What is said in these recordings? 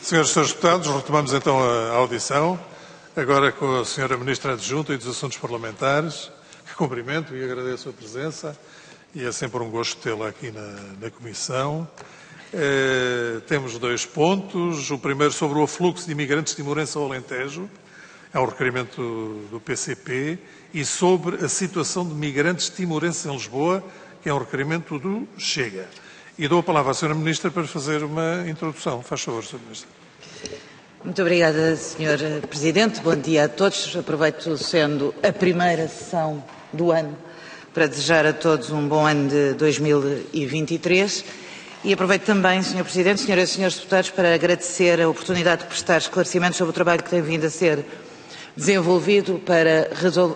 Senhoras e senhores deputados, retomamos então a audição, agora com a senhora Ministra Adjunta e dos Assuntos Parlamentares, que cumprimento e agradeço a presença, e é sempre um gosto tê-la aqui na Comissão. Temos 2 pontos, o primeiro sobre o afluxo de imigrantes timorenses ao Alentejo, é um requerimento do PCP, e sobre a situação de migrantes timorenses em Lisboa, que é um requerimento do Chega. E dou a palavra à Sra. Ministra para fazer uma introdução. Faz favor, Sra. Ministra. Muito obrigada, Sr. Presidente. Bom dia a todos. Aproveito, sendo a primeira sessão do ano, para desejar a todos um bom ano de 2023. E aproveito também, Sr. Presidente, Senhoras e Senhores Deputados, para agradecer a oportunidade de prestar esclarecimentos sobre o trabalho que tem vindo a ser desenvolvido para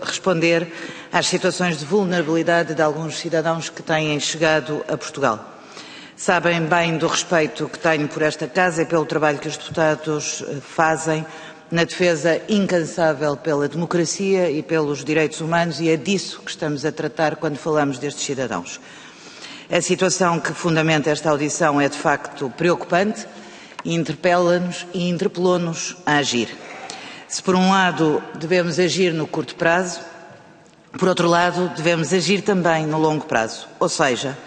responder às situações de vulnerabilidade de alguns cidadãos que têm chegado a Portugal. Sabem bem do respeito que tenho por esta Casa e pelo trabalho que os deputados fazem na defesa incansável pela democracia e pelos direitos humanos, e é disso que estamos a tratar quando falamos destes cidadãos. A situação que fundamenta esta audição é de facto preocupante e interpela-nos e interpelou-nos a agir. Se por um lado devemos agir no curto prazo, por outro lado devemos agir também no longo prazo, ou seja,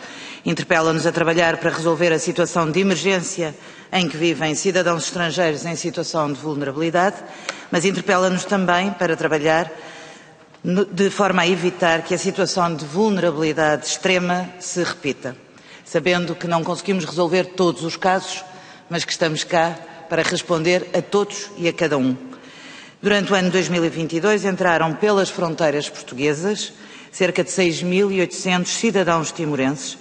interpela-nos a trabalhar para resolver a situação de emergência em que vivem cidadãos estrangeiros em situação de vulnerabilidade, mas interpela-nos também para trabalhar de forma a evitar que a situação de vulnerabilidade extrema se repita, sabendo que não conseguimos resolver todos os casos, mas que estamos cá para responder a todos e a cada um. Durante o ano 2022 entraram pelas fronteiras portuguesas cerca de 6.800 cidadãos timorenses,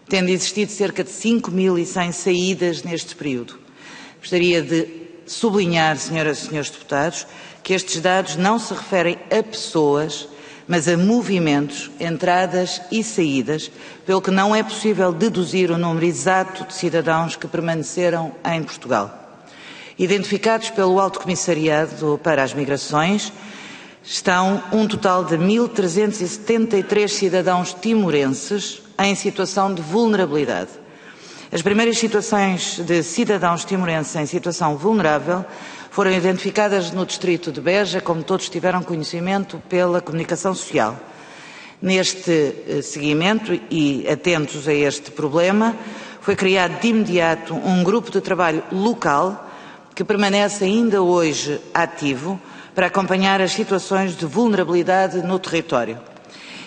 tendo existido cerca de 5.100 saídas neste período. Gostaria de sublinhar, senhoras e senhores deputados, que estes dados não se referem a pessoas, mas a movimentos, entradas e saídas, pelo que não é possível deduzir o número exato de cidadãos que permaneceram em Portugal. Identificados pelo Alto Comissariado para as Migrações, estão um total de 1.373 cidadãos timorenses em situação de vulnerabilidade. As primeiras situações de cidadãos timorenses em situação vulnerável foram identificadas no distrito de Beja, como todos tiveram conhecimento pela comunicação social. Neste seguimento e atentos a este problema, foi criado de imediato um grupo de trabalho local que permanece ainda hoje ativo para acompanhar as situações de vulnerabilidade no território.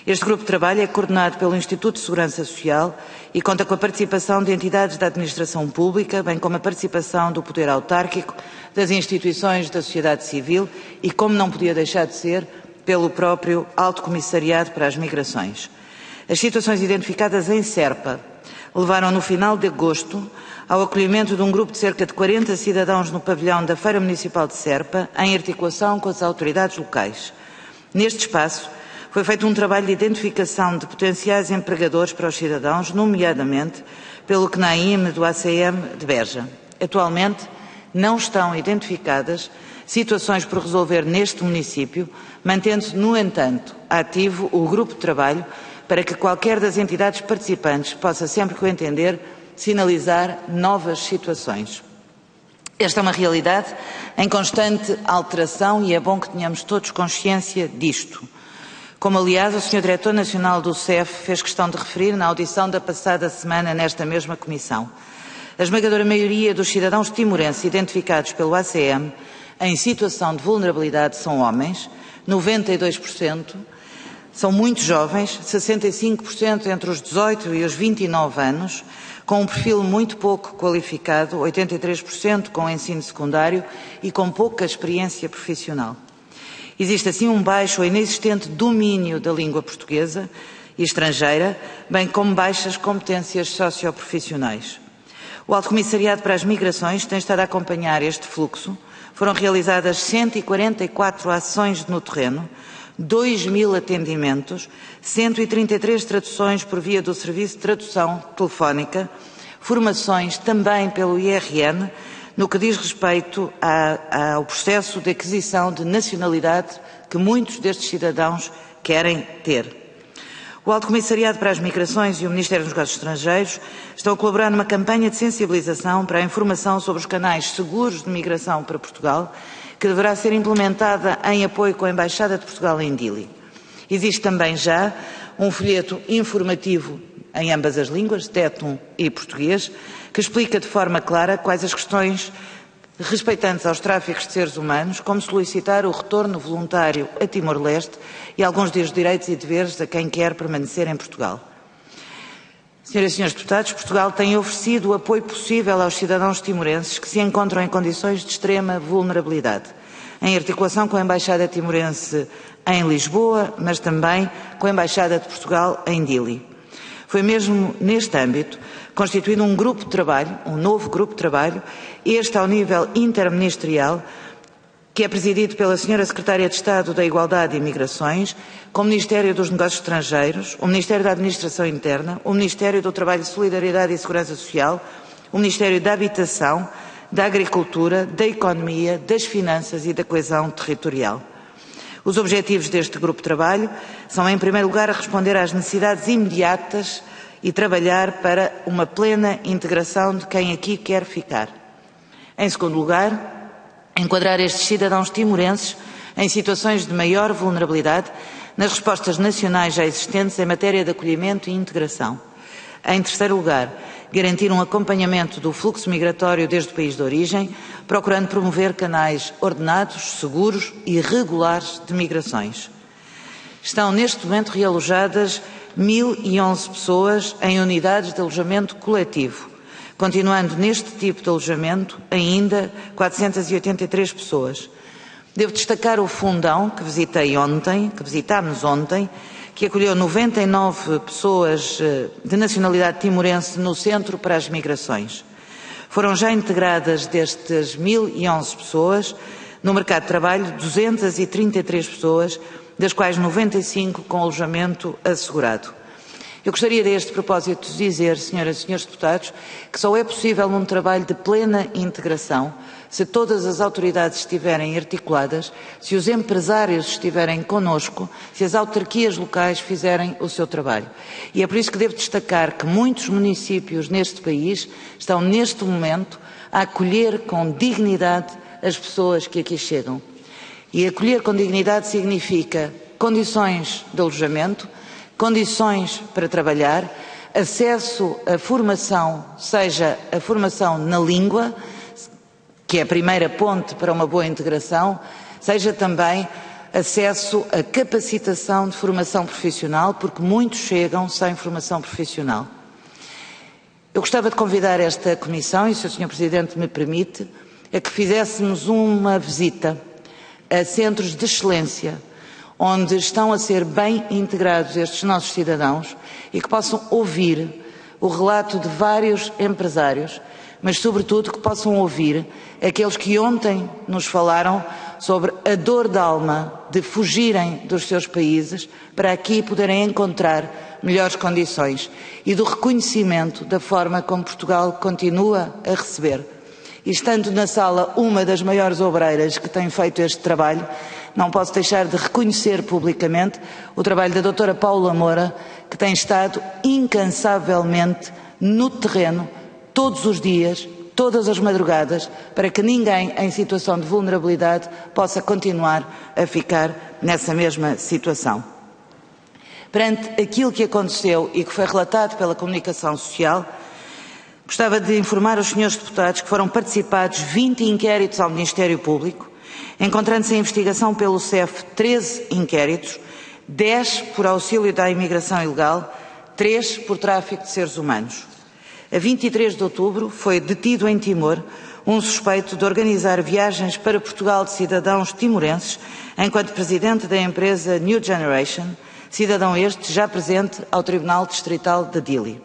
Este grupo de trabalho é coordenado pelo Instituto de Segurança Social e conta com a participação de entidades da administração pública, bem como a participação do poder autárquico, das instituições da sociedade civil e, como não podia deixar de ser, pelo próprio Alto Comissariado para as Migrações. As situações identificadas em Serpa levaram no final de agosto ao acolhimento de um grupo de cerca de 40 cidadãos no pavilhão da Feira Municipal de Serpa, em articulação com as autoridades locais. Neste espaço, foi feito um trabalho de identificação de potenciais empregadores para os cidadãos, nomeadamente pelo CNAIM do ACM de Beja. Atualmente, não estão identificadas situações por resolver neste município, mantendo-se, no entanto, ativo o grupo de trabalho para que qualquer das entidades participantes possa, sempre que o entender, sinalizar novas situações. Esta é uma realidade em constante alteração e é bom que tenhamos todos consciência disto. Como, aliás, o Sr. Diretor Nacional do CEF fez questão de referir na audição da passada semana nesta mesma Comissão. A esmagadora maioria dos cidadãos timorenses identificados pelo ACM em situação de vulnerabilidade são homens, 92%, são muito jovens, 65% entre os 18 e os 29 anos, com um perfil muito pouco qualificado, 83% com ensino secundário e com pouca experiência profissional. Existe assim um baixo ou inexistente domínio da língua portuguesa e estrangeira, bem como baixas competências socioprofissionais. O Alto Comissariado para as Migrações tem estado a acompanhar este fluxo. Foram realizadas 144 ações no terreno, 2.000 atendimentos, 133 traduções por via do Serviço de Tradução Telefónica, formações também pelo IRN, no que diz respeito ao processo de aquisição de nacionalidade que muitos destes cidadãos querem ter. O Alto Comissariado para as Migrações e o Ministério dos Negócios Estrangeiros estão a colaborar numa campanha de sensibilização para a informação sobre os canais seguros de migração para Portugal, que deverá ser implementada em apoio com a Embaixada de Portugal em Dili. Existe também já um folheto informativo em ambas as línguas, tétum e português, que explica de forma clara quais as questões respeitantes aos tráficos de seres humanos, como solicitar o retorno voluntário a Timor-Leste e alguns dos direitos e deveres a quem quer permanecer em Portugal. Senhoras e senhores deputados, Portugal tem oferecido o apoio possível aos cidadãos timorenses que se encontram em condições de extrema vulnerabilidade, em articulação com a Embaixada timorense em Lisboa, mas também com a Embaixada de Portugal em Dili. Foi mesmo neste âmbito constituído um grupo de trabalho, um novo grupo de trabalho, este ao nível interministerial, que é presidido pela Sra. Secretária de Estado da Igualdade e Migrações, com o Ministério dos Negócios Estrangeiros, o Ministério da Administração Interna, o Ministério do Trabalho, Solidariedade e Segurança Social, o Ministério da Habitação, da Agricultura, da Economia, das Finanças e da Coesão Territorial. Os objetivos deste grupo de trabalho são, em primeiro lugar, responder às necessidades imediatas e trabalhar para uma plena integração de quem aqui quer ficar. Em segundo lugar, enquadrar estes cidadãos timorenses em situações de maior vulnerabilidade nas respostas nacionais já existentes em matéria de acolhimento e integração. Em terceiro lugar, garantir um acompanhamento do fluxo migratório desde o país de origem, procurando promover canais ordenados, seguros e regulares de migrações. Estão neste momento realojadas 1.011 pessoas em unidades de alojamento coletivo, continuando neste tipo de alojamento ainda 483 pessoas. Devo destacar o Fundão, que visitámos ontem, que acolheu 99 pessoas de nacionalidade timorense no Centro para as Migrações. Foram já integradas destas 1.011 pessoas no mercado de trabalho 233 pessoas, das quais 95 com alojamento assegurado. Eu gostaria deste propósito de dizer, senhoras e senhores deputados, que só é possível um trabalho de plena integração se todas as autoridades estiverem articuladas, se os empresários estiverem connosco, se as autarquias locais fizerem o seu trabalho. E é por isso que devo destacar que muitos municípios neste país estão neste momento a acolher com dignidade as pessoas que aqui chegam. E acolher com dignidade significa condições de alojamento, condições para trabalhar, acesso à formação, seja a formação na língua, que é a primeira ponte para uma boa integração, seja também acesso à capacitação de formação profissional, porque muitos chegam sem formação profissional. Eu gostava de convidar esta Comissão, e se o Sr. Presidente me permite, a que fizéssemos uma visita a centros de excelência, onde estão a ser bem integrados estes nossos cidadãos e que possam ouvir o relato de vários empresários, mas sobretudo que possam ouvir aqueles que ontem nos falaram sobre a dor da alma de fugirem dos seus países para aqui poderem encontrar melhores condições e do reconhecimento da forma como Portugal continua a receber. E estando na sala uma das maiores obreiras que tem feito este trabalho, não posso deixar de reconhecer publicamente o trabalho da doutora Paula Moura, que tem estado incansavelmente no terreno, todos os dias, todas as madrugadas, para que ninguém em situação de vulnerabilidade possa continuar a ficar nessa mesma situação. Perante aquilo que aconteceu e que foi relatado pela comunicação social, gostava de informar os senhores deputados que foram participados 20 inquéritos ao Ministério Público, encontrando-se em investigação pelo CEF 13 inquéritos, 10 por auxílio da imigração ilegal, 3 por tráfico de seres humanos. A 23 de outubro foi detido em Timor um suspeito de organizar viagens para Portugal de cidadãos timorenses enquanto presidente da empresa New Generation, cidadão este já presente ao Tribunal Distrital de Dili.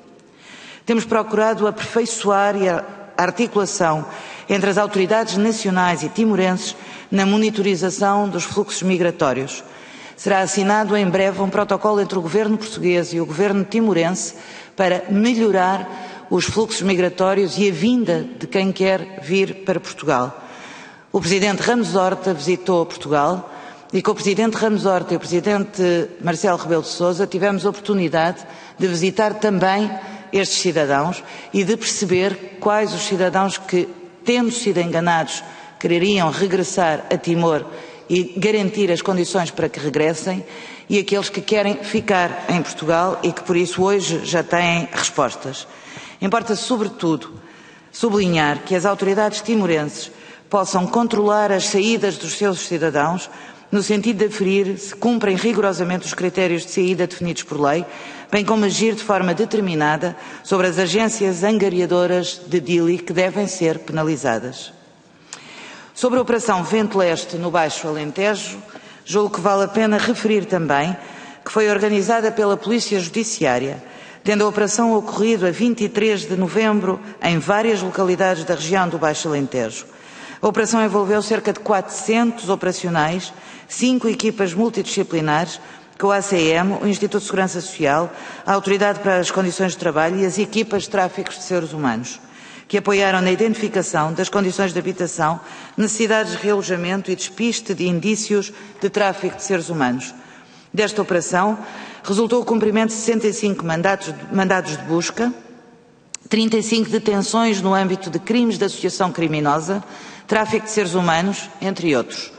Temos procurado aperfeiçoar a articulação entre as autoridades nacionais e timorenses na monitorização dos fluxos migratórios. Será assinado em breve um protocolo entre o governo português e o governo timorense para melhorar os fluxos migratórios e a vinda de quem quer vir para Portugal. O presidente Ramos Horta visitou Portugal e com o Presidente Ramos Horta e o Presidente Marcelo Rebelo de Sousa tivemos a oportunidade de visitar também estes cidadãos e de perceber quais os cidadãos que, tendo sido enganados, quereriam regressar a Timor e garantir as condições para que regressem, e aqueles que querem ficar em Portugal e que por isso hoje já têm respostas. Importa sobretudo sublinhar que as autoridades timorenses possam controlar as saídas dos seus cidadãos no sentido de aferir se cumprem rigorosamente os critérios de saída definidos por lei, bem como agir de forma determinada sobre as agências angariadoras de Dili que devem ser penalizadas. Sobre a Operação Vento Leste no Baixo Alentejo, julgo que vale a pena referir também que foi organizada pela Polícia Judiciária, tendo a operação ocorrido a 23 de novembro em várias localidades da região do Baixo Alentejo. A operação envolveu cerca de 400 operacionais, 5 equipas multidisciplinares, com o ACM, o Instituto de Segurança Social, a Autoridade para as Condições de Trabalho e as equipas de tráfico de seres humanos, que apoiaram na identificação das condições de habitação, necessidades de realojamento e despiste de indícios de tráfico de seres humanos. Desta operação resultou o cumprimento de 65 mandados de busca, 35 detenções no âmbito de crimes de associação criminosa, tráfico de seres humanos, entre outros.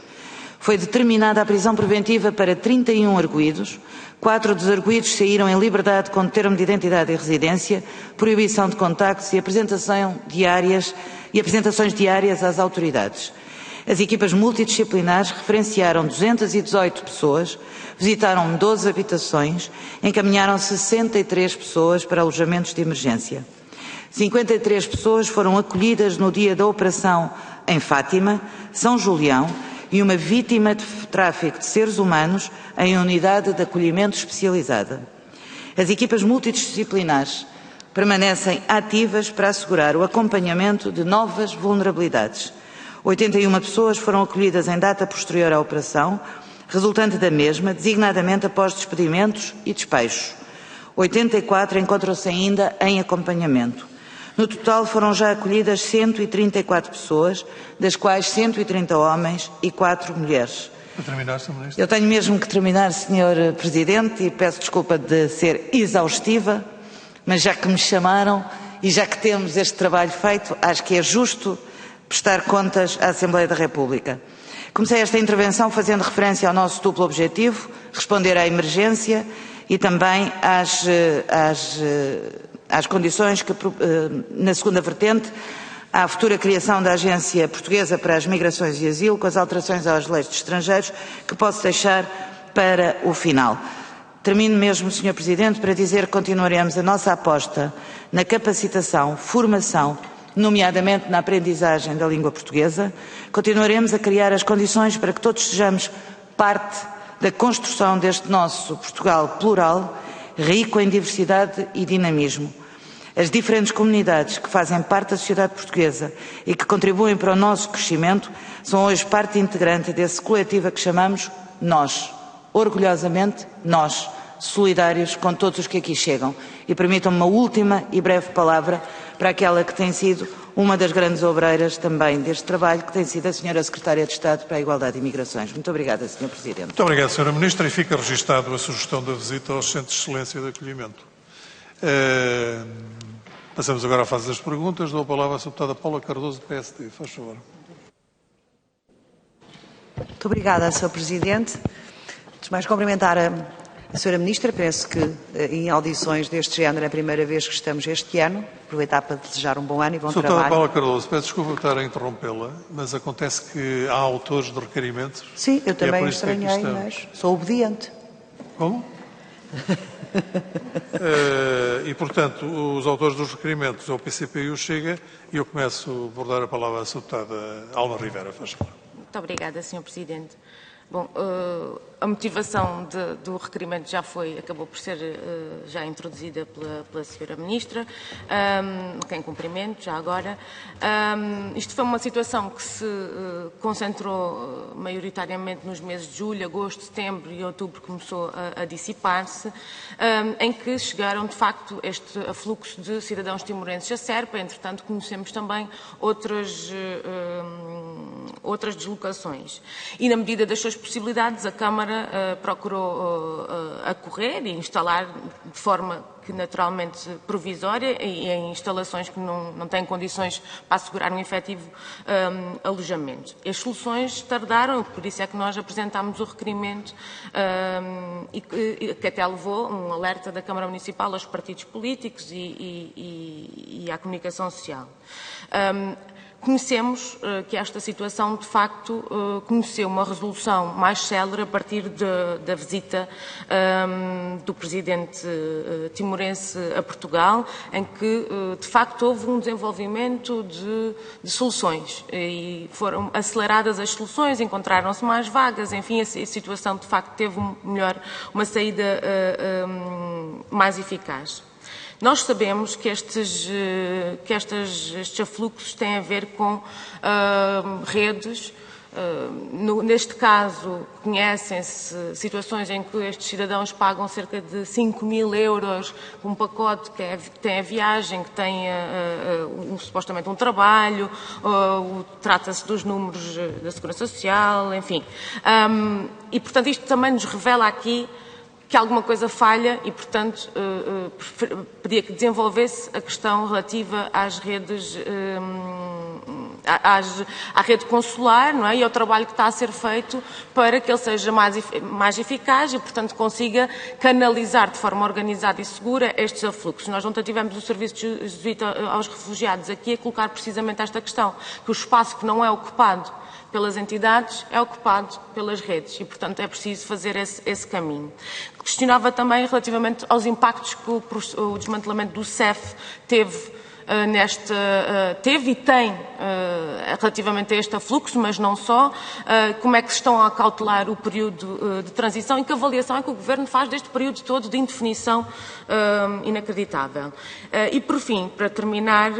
Foi determinada a prisão preventiva para 31 arguidos, 4 dos arguidos saíram em liberdade com termo de identidade e residência, proibição de contactos e apresentações diárias às autoridades. As equipas multidisciplinares referenciaram 218 pessoas, visitaram 12 habitações, encaminharam 63 pessoas para alojamentos de emergência. 53 pessoas foram acolhidas no dia da operação em Fátima, São Julião, e uma vítima de tráfico de seres humanos em unidade de acolhimento especializada. As equipas multidisciplinares permanecem ativas para assegurar o acompanhamento de novas vulnerabilidades. 81 pessoas foram acolhidas em data posterior à operação, resultante da mesma, designadamente após despedimentos e despechos. 84 encontram-se ainda em acompanhamento. No total foram já acolhidas 134 pessoas, das quais 130 homens e 4 mulheres. Para terminar, Sr. Ministro. Eu tenho mesmo que terminar, Sr. Presidente, e peço desculpa de ser exaustiva, mas já que me chamaram e já que temos este trabalho feito, acho que é justo prestar contas à Assembleia da República. Comecei esta intervenção fazendo referência ao nosso duplo objetivo, responder à emergência e também às condições que, na segunda vertente, à futura criação da Agência Portuguesa para as Migrações e Asilo, com as alterações às leis de estrangeiros, que posso deixar para o final. Termino mesmo, Sr. Presidente, para dizer que continuaremos a nossa aposta na capacitação, formação, nomeadamente na aprendizagem da língua portuguesa. Continuaremos a criar as condições para que todos sejamos parte da construção deste nosso Portugal plural, rico em diversidade e dinamismo. As diferentes comunidades que fazem parte da sociedade portuguesa e que contribuem para o nosso crescimento são hoje parte integrante desse coletivo a que chamamos nós, orgulhosamente nós, solidários com todos os que aqui chegam. E permitam-me uma última e breve palavra para aquela que tem sido uma das grandes obreiras também deste trabalho, que tem sido a Sra. Secretária de Estado para a Igualdade e Imigrações. Muito obrigada, Sr. Presidente. Muito obrigado, Sra. Ministra, e fica registado a sugestão da visita aos Centros de Excelência de Acolhimento. Passamos agora à fase das perguntas. Dou a palavra à deputada Paula Cardoso, do PSD. Faz favor. Muito obrigada, Sr. Presidente. Antes de mais, cumprimentar a Sra. Ministra. Penso que em audições deste género é a primeira vez que estamos este ano. Aproveitar para desejar um bom ano e bom trabalho. Deputada Paula Cardoso, peço desculpa por estar a interrompê-la, mas acontece que há autores de requerimentos. Sim, eu também estranhei, mas sou obediente. Como? E, portanto, os autores dos requerimentos, o PCP e o Chega, e eu começo por dar a palavra à deputada Alma Rivera, faz favor. Muito obrigada, Sr. Presidente. Bom, A motivação do requerimento acabou por ser já introduzida pela Sra. Ministra, que em cumprimento, já agora. Isto foi uma situação que se concentrou maioritariamente nos meses de julho, agosto, setembro e outubro, começou a dissipar-se, em que chegaram, de facto, este afluxo de cidadãos timorenses a Serpa. Entretanto, conhecemos também outras deslocações. E, na medida das suas possibilidades, a Câmara procurou acorrer e instalar de forma que naturalmente provisória e em instalações que não têm condições para assegurar um efetivo alojamento. As soluções tardaram, por isso é que nós apresentámos o requerimento e que até levou um alerta da Câmara Municipal aos partidos políticos e à comunicação social. Conhecemos que esta situação, de facto, conheceu uma resolução mais célere a partir da visita do presidente timorense a Portugal, em que, de facto, houve um desenvolvimento de soluções e foram aceleradas as soluções, encontraram-se mais vagas, enfim, a situação, de facto, teve uma saída mais eficaz. Nós sabemos que estes afluxos têm a ver com redes. Neste caso, conhecem-se situações em que estes cidadãos pagam cerca de 5.000 euros por um pacote que tem a viagem, que tem supostamente um trabalho, trata-se dos números da Segurança Social, enfim. E, portanto, isto também nos revela aqui que alguma coisa falha e, portanto, pedia que desenvolvesse a questão relativa às redes, à rede consular, não é? E ao trabalho que está a ser feito para que ele seja mais eficaz e, portanto, consiga canalizar de forma organizada e segura estes afluxos. Nós ontem tivemos o Serviço Jesuíta aos Refugiados aqui a colocar precisamente esta questão, que o espaço que não é ocupado pelas entidades é ocupado pelas redes e, portanto, é preciso fazer esse caminho. Questionava também relativamente aos impactos que o desmantelamento do CEF teve e tem relativamente a este afluxo, mas não só, como é que se estão a cautelar o período de transição e que avaliação é que o Governo faz deste período todo de indefinição inacreditável. E, por fim, para terminar,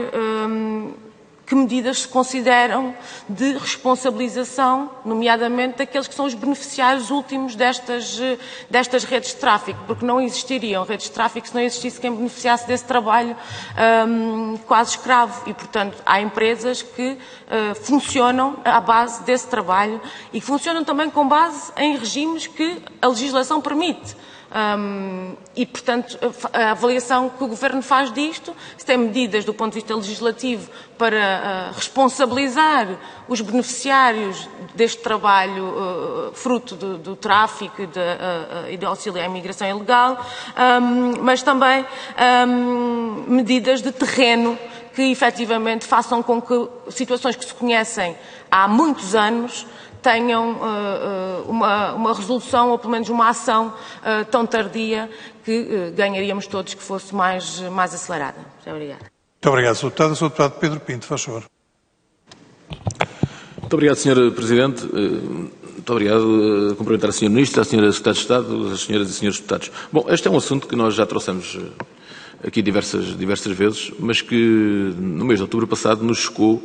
que medidas se consideram de responsabilização, nomeadamente daqueles que são os beneficiários últimos destas redes de tráfico, porque não existiriam redes de tráfico se não existisse quem beneficiasse desse trabalho quase escravo e, portanto, há empresas que funcionam à base desse trabalho e que funcionam também com base em regimes que a legislação permite. E, portanto, a avaliação que o Governo faz disto, se tem medidas do ponto de vista legislativo para responsabilizar os beneficiários deste trabalho fruto do tráfico e do auxílio à imigração ilegal, mas também medidas de terreno que efetivamente façam com que situações que se conhecem há muitos anos tenham uma resolução ou pelo menos uma ação tão tardia que ganharíamos todos que fosse mais acelerada. Muito obrigada. Muito obrigado, Sr. Deputado. Sr. Deputado Pedro Pinto, faz favor. Muito obrigado, Sr. Presidente. Muito obrigado a cumprimentar a Sra. Ministra, a Sra. Secretária de Estado, as Sras. E Srs. Deputados. Bom, este é um assunto que nós já trouxemos aqui diversas vezes, mas que no mês de outubro passado nos chocou.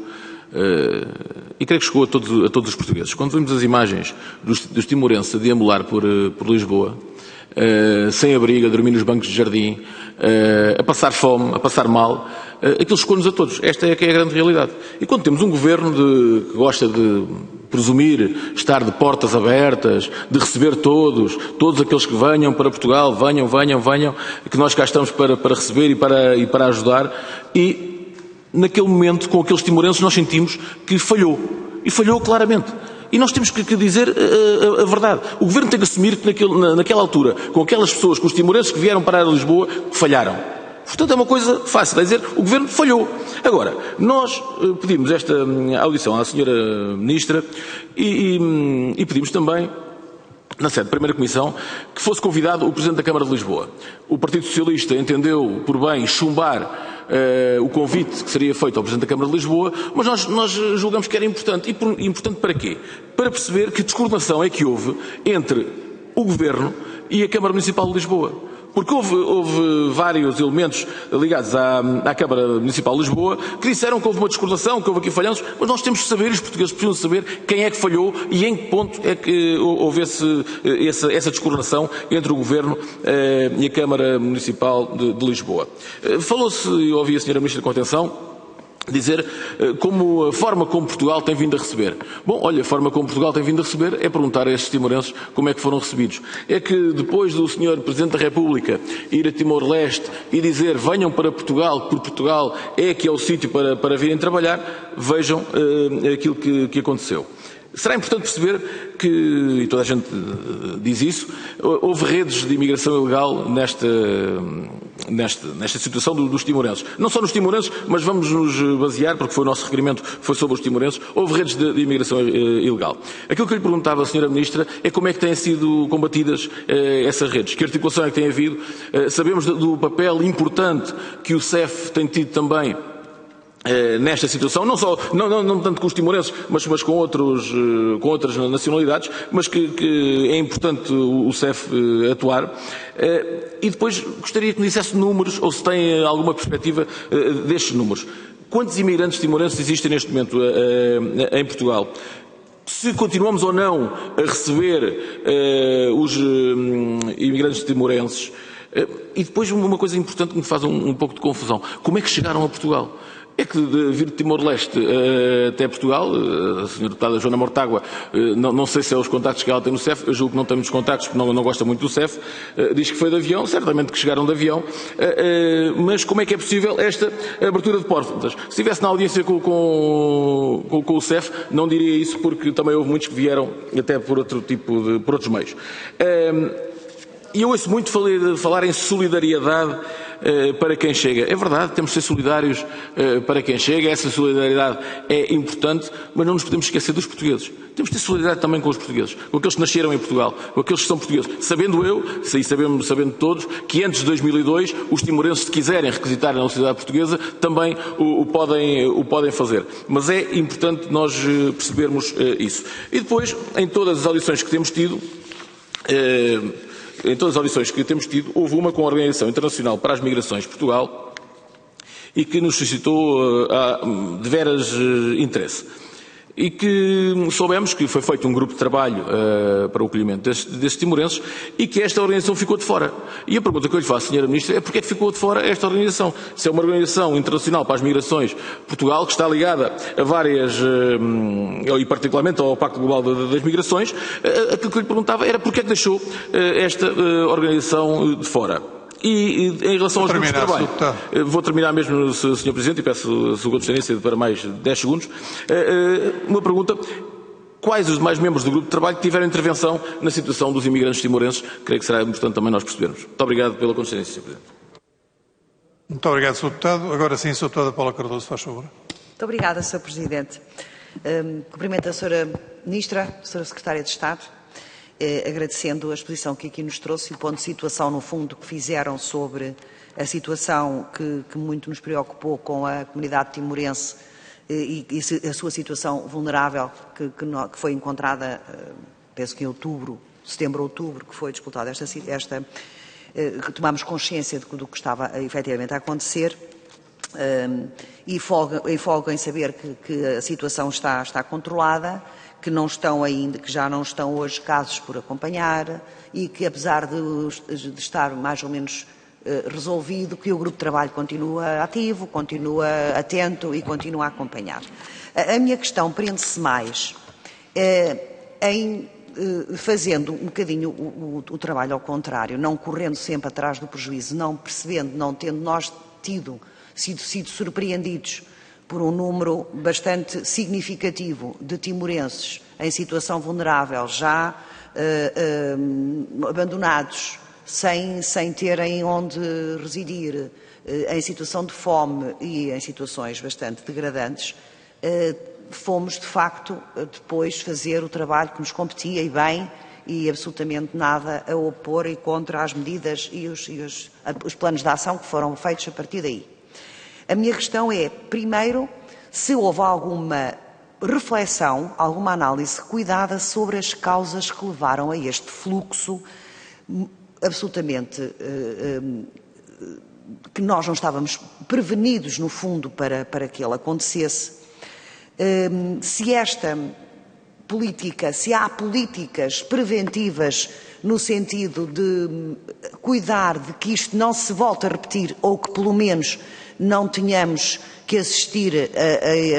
E creio que chegou a todos os portugueses. Quando vimos as imagens dos timorenses a deambular por Lisboa, sem abrigo, a dormir nos bancos de jardim, a passar fome, a passar mal, aquilo chocou-nos a todos. Esta é que é a grande realidade. E quando temos um governo que gosta de presumir estar de portas abertas, de receber todos aqueles que venham para Portugal, venham, que nós cá estamos para receber e para ajudar, e naquele momento, com aqueles timorenses, nós sentimos que falhou. E falhou claramente. E nós temos que dizer a verdade. O Governo tem que assumir que naquela altura, com aquelas pessoas, com os timorenses que vieram parar a Lisboa, falharam. Portanto, é uma coisa fácil, é dizer, o Governo falhou. Agora, nós pedimos esta audição à Sra. Ministra e pedimos também, na sede da Primeira Comissão, que fosse convidado o Presidente da Câmara de Lisboa. O Partido Socialista entendeu por bem chumbar o convite que seria feito ao Presidente da Câmara de Lisboa, mas nós julgamos que era importante. E importante para quê? Para perceber que descoordenação é que houve entre o Governo e a Câmara Municipal de Lisboa. Porque houve vários elementos ligados à Câmara Municipal de Lisboa que disseram que houve uma descoordenação, que houve aqui falhanços, mas nós temos de saber, os portugueses precisam saber quem é que falhou e em que ponto é que houve essa descoordenação entre o Governo e a Câmara Municipal de Lisboa. Falou-se, eu ouvi a Sra. Ministra com atenção, dizer como a forma como Portugal tem vindo a receber. Bom, olha, a forma como Portugal tem vindo a receber é perguntar a estes timorenses como é que foram recebidos. É que depois do Sr. Presidente da República ir a Timor-Leste e dizer venham para Portugal, porque Portugal é que é o sítio para virem trabalhar, vejam aquilo que aconteceu. Será importante perceber que, e toda a gente diz isso, houve redes de imigração ilegal nesta situação dos timorenses. Não só nos timorenses, mas vamos nos basear, porque foi o nosso requerimento, foi sobre os timorenses, houve redes de imigração ilegal. Aquilo que eu lhe perguntava à Sra. Ministra é como é que têm sido combatidas essas redes, que articulação é que tem havido. Sabemos do papel importante que o CEF tem tido também nesta situação, não tanto com os timorenses, mas com outras nacionalidades, mas que é importante o CEF atuar. E depois gostaria que me dissesse números, ou se tem alguma perspectiva destes números. Quantos imigrantes timorenses existem neste momento em Portugal? Se continuamos ou não a receber os imigrantes timorenses? E depois uma coisa importante que me faz um pouco de confusão. Como é que chegaram a Portugal? É que de vir de Timor-Leste até Portugal, a Sra. Deputada Joana Mortágua, não sei se é os contactos que ela tem no CEF, eu julgo que não tem muitos contactos, porque não gosta muito do CEF, diz que foi de avião, certamente que chegaram de avião, mas como é que é possível esta abertura de portas? Se estivesse na audiência com o CEF, não diria isso, porque também houve muitos que vieram até por outros meios. E eu ouço muito falar em solidariedade para quem chega. É verdade, temos de ser solidários para quem chega, essa solidariedade é importante, mas não nos podemos esquecer dos portugueses. Temos de ter solidariedade também com os portugueses, com aqueles que nasceram em Portugal, com aqueles que são portugueses. Sabendo sabendo todos, que antes de 2002 os timorenses, se quiserem requisitar na nacionalidade portuguesa, também o podem fazer. Mas é importante nós percebermos isso. E depois, em todas as audições que temos tido, houve uma com a Organização Internacional para as Migrações Portugal e que nos suscitou de veras interesse. E que soubemos que foi feito um grupo de trabalho para o acolhimento desses timorenses e que esta organização ficou de fora. E a pergunta que eu lhe faço, Sra. Ministra, é porque é que ficou de fora esta organização? Se é uma organização internacional para as migrações Portugal, que está ligada a várias, e particularmente ao Pacto Global das Migrações, aquilo que eu lhe perguntava era porque é que deixou esta organização de fora. E em relação aos grupos de trabalho, vou terminar mesmo, Sr. Presidente, e peço a sua condescendência para mais 10 segundos. Uma pergunta: quais os demais membros do grupo de trabalho que tiveram intervenção na situação dos imigrantes timorenses? Creio que será importante também nós percebermos. Muito obrigado pela condescendência, Sr. Presidente. Muito obrigado, Sr. Deputado. Agora sim, Sra. Deputada Paula Cardoso, faz favor. Muito obrigada, Sr. Presidente. Cumprimento a Sra. Ministra, Sra. Secretária de Estado, agradecendo a exposição que aqui nos trouxe e o ponto de situação, no fundo, que fizeram sobre a situação que muito nos preocupou com a comunidade timorense e a sua situação vulnerável que foi encontrada, penso que em setembro-outubro, que foi disputada que tomámos consciência do que estava efetivamente a acontecer. E folgo em saber que a situação está controlada, que já não estão hoje casos por acompanhar e que, apesar de estar mais ou menos resolvido, que o grupo de trabalho continua ativo, continua atento e continua a acompanhar. A minha questão prende-se mais em fazendo um bocadinho o trabalho ao contrário, não correndo sempre atrás do prejuízo, não percebendo, não tendo nós sido surpreendidos por um número bastante significativo de timorenses em situação vulnerável, já abandonados, sem terem onde residir, em situação de fome e em situações bastante degradantes, fomos, de facto, depois fazer o trabalho que nos competia e bem, e absolutamente nada a opor e contra as medidas e os planos de ação que foram feitos a partir daí. A minha questão é, primeiro, se houve alguma reflexão, alguma análise cuidada sobre as causas que levaram a este fluxo absolutamente que nós não estávamos prevenidos, no fundo, para que ele acontecesse. Se esta política, se há políticas preventivas no sentido de cuidar de que isto não se volte a repetir ou que, pelo menos, não tenhamos que assistir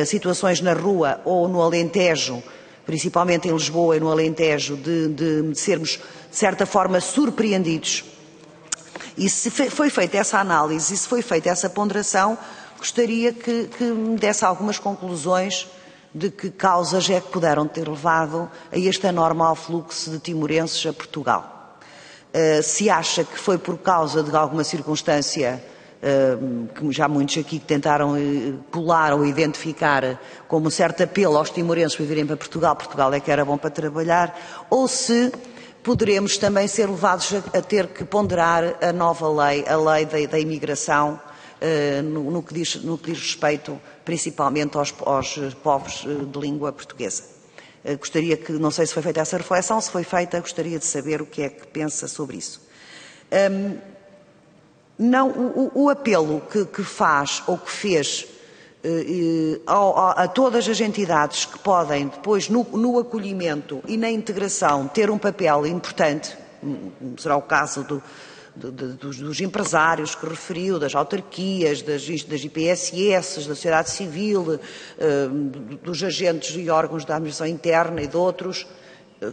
a situações na rua ou no Alentejo, principalmente em Lisboa e no Alentejo, de sermos, de certa forma, surpreendidos. E se foi feita essa análise, e se foi feita essa ponderação, gostaria que me desse algumas conclusões de que causas é que puderam ter levado a este anormal fluxo de timorenses a Portugal. Se acha que foi por causa de alguma circunstância que já muitos aqui tentaram pular ou identificar como um certo apelo aos timorenses para virem para Portugal, Portugal é que era bom para trabalhar, ou se poderemos também ser levados a ter que ponderar a nova lei, a lei da imigração, no que diz respeito principalmente aos povos de língua portuguesa. Gostaria que, não sei se foi feita essa reflexão, se foi feita, gostaria de saber o que é que pensa sobre isso. O apelo que faz ou que fez a todas as entidades que podem depois no acolhimento e na integração ter um papel importante, será o caso dos empresários que referiu, das autarquias, das IPSS, da sociedade civil, dos agentes e órgãos da administração interna e de outros,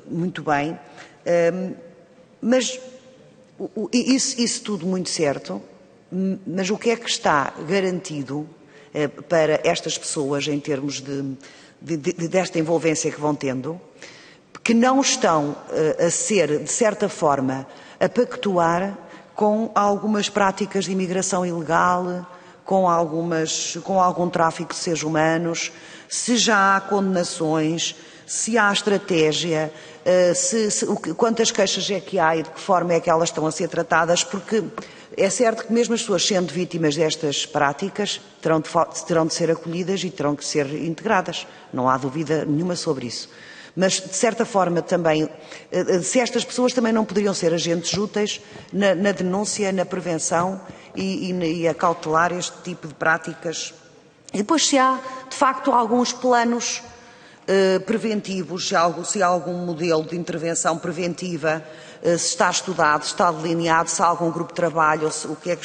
muito bem, mas isso tudo muito certo, mas o que é que está garantido para estas pessoas em termos desta envolvência que vão tendo, que não estão a ser, de certa forma, a pactuar com algumas práticas de imigração ilegal, com algum tráfico de seres humanos, se já há condenações, se há estratégia, quantas queixas é que há e de que forma é que elas estão a ser tratadas, porque é certo que mesmo as pessoas sendo vítimas destas práticas terão de ser acolhidas e terão que ser integradas, não há dúvida nenhuma sobre isso. Mas, de certa forma, também, se estas pessoas também não poderiam ser agentes úteis na denúncia, na prevenção e a cautelar este tipo de práticas. E depois se há, de facto, alguns planos preventivos, se há algum modelo de intervenção preventiva, se está estudado, se está delineado, se há algum grupo de trabalho, o que é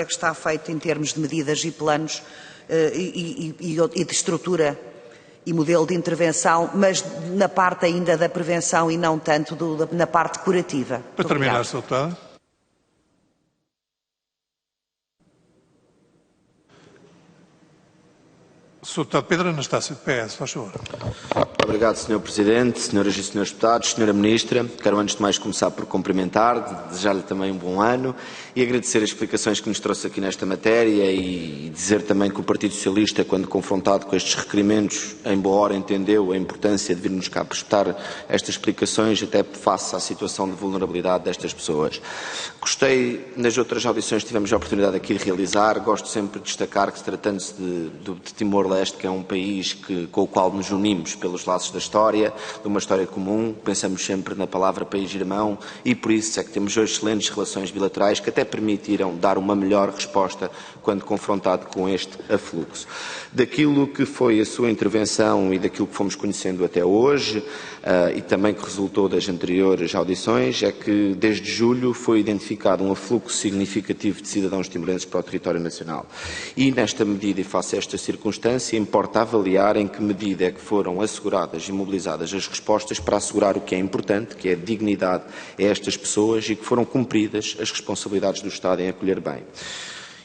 que está feito em termos de medidas e planos e de estrutura e modelo de intervenção, mas na parte ainda da prevenção e não tanto na parte curativa. Para terminar, Sr. Deputado. Sr. Deputado Pedro Anastácio, de PS, faz favor. Obrigado, Sr. Presidente, Senhoras e Senhores Deputados, Sra. Ministra. Quero antes de mais começar por cumprimentar, desejar-lhe também um bom ano e agradecer as explicações que nos trouxe aqui nesta matéria e dizer também que o Partido Socialista, quando confrontado com estes requerimentos, em boa hora entendeu a importância de vir-nos cá prestar estas explicações, até face à situação de vulnerabilidade destas pessoas. Gostei, nas outras audições que tivemos a oportunidade aqui de realizar, gosto sempre de destacar que, tratando-se de Timor-Leste, que é um país com o qual nos unimos pelos laços da história, de uma história comum, pensamos sempre na palavra país-irmão e por isso é que temos hoje excelentes relações bilaterais que até permitiram dar uma melhor resposta quando confrontado com este afluxo. Daquilo que foi a sua intervenção e daquilo que fomos conhecendo até hoje e também que resultou das anteriores audições, é que desde julho foi identificado um afluxo significativo de cidadãos timorenses para o território nacional. E nesta medida e face a esta circunstância, importa avaliar em que medida é que foram asseguradas e mobilizadas as respostas para assegurar o que é importante, que é a dignidade a estas pessoas e que foram cumpridas as responsabilidades do Estado em acolher bem.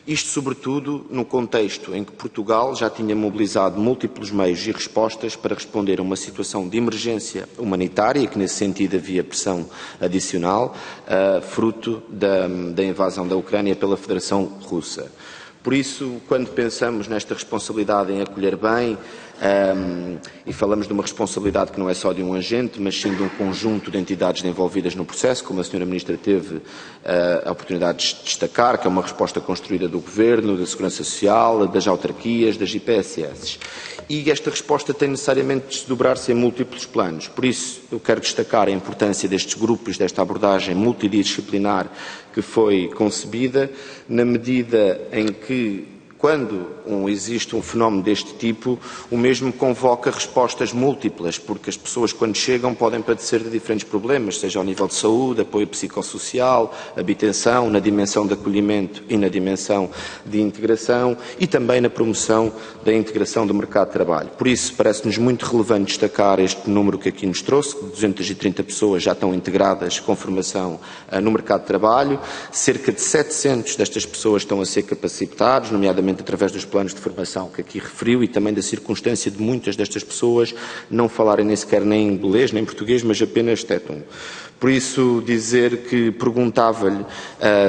Isto, sobretudo, no contexto em que Portugal já tinha mobilizado múltiplos meios e respostas para responder a uma situação de emergência humanitária e que, nesse sentido, havia pressão adicional, fruto da invasão da Ucrânia pela Federação Russa. Por isso, quando pensamos nesta responsabilidade em acolher bem, e falamos de uma responsabilidade que não é só de um agente, mas sim de um conjunto de entidades envolvidas no processo, como a Sra. Ministra teve a oportunidade de destacar, que é uma resposta construída do Governo, da Segurança Social, das autarquias, das IPSS. E esta resposta tem necessariamente de desdobrar-se em múltiplos planos. Por isso, eu quero destacar a importância destes grupos, desta abordagem multidisciplinar que foi concebida, na medida em que, quando existe um fenómeno deste tipo, o mesmo convoca respostas múltiplas, porque as pessoas, quando chegam, podem padecer de diferentes problemas, seja ao nível de saúde, apoio psicossocial, habitação, na dimensão de acolhimento e na dimensão de integração e também na promoção da integração do mercado de trabalho. Por isso, parece-nos muito relevante destacar este número que aqui nos trouxe, que 230 pessoas já estão integradas com formação no mercado de trabalho, cerca de 700 destas pessoas estão a ser capacitados, nomeadamente através dos planos de formação que aqui referiu e também da circunstância de muitas destas pessoas não falarem nem sequer nem inglês nem português, mas apenas tétum. Por isso, dizer que perguntava-lhe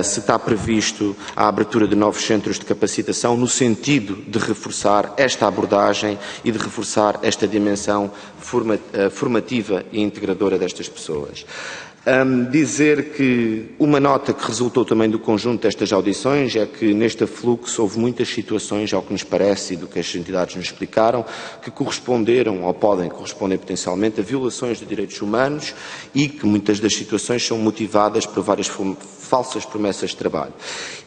se está previsto a abertura de novos centros de capacitação no sentido de reforçar esta abordagem e de reforçar esta dimensão formativa e integradora destas pessoas. Dizer que uma nota que resultou também do conjunto destas audições é que neste afluxo houve muitas situações, ao que nos parece e do que as entidades nos explicaram, que corresponderam ou podem corresponder potencialmente a violações de direitos humanos e que muitas das situações são motivadas por várias falsas promessas de trabalho.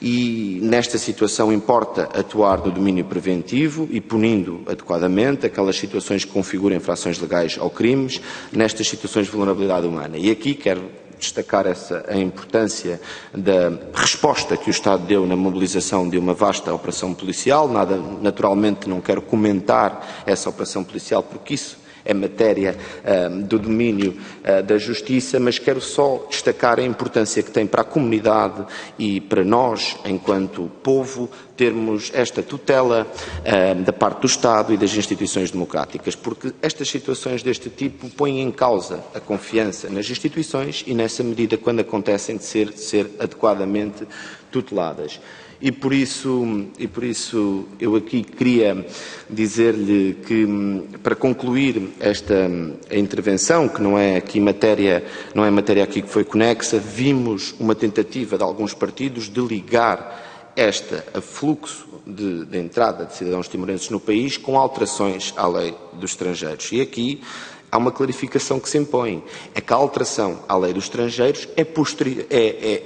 E nesta situação importa atuar no domínio preventivo e punindo adequadamente aquelas situações que configuram infrações legais ou crimes nestas situações de vulnerabilidade humana. E aqui quero destacar a importância da resposta que o Estado deu na mobilização de uma vasta operação policial. Naturalmente não quero comentar essa operação policial porque isso é matéria do domínio da Justiça, mas quero só destacar a importância que tem para a comunidade e para nós, enquanto povo, termos esta tutela da parte do Estado e das instituições democráticas, porque estas situações deste tipo põem em causa a confiança nas instituições e, nessa medida, quando acontecem, de ser adequadamente tuteladas. E por isso eu aqui queria dizer-lhe que, para concluir a intervenção, que não é matéria aqui que foi conexa, vimos uma tentativa de alguns partidos de ligar a fluxo de entrada de cidadãos timorenses no país com alterações à lei dos estrangeiros. E aqui há uma clarificação que se impõe, é que a alteração à lei dos estrangeiros é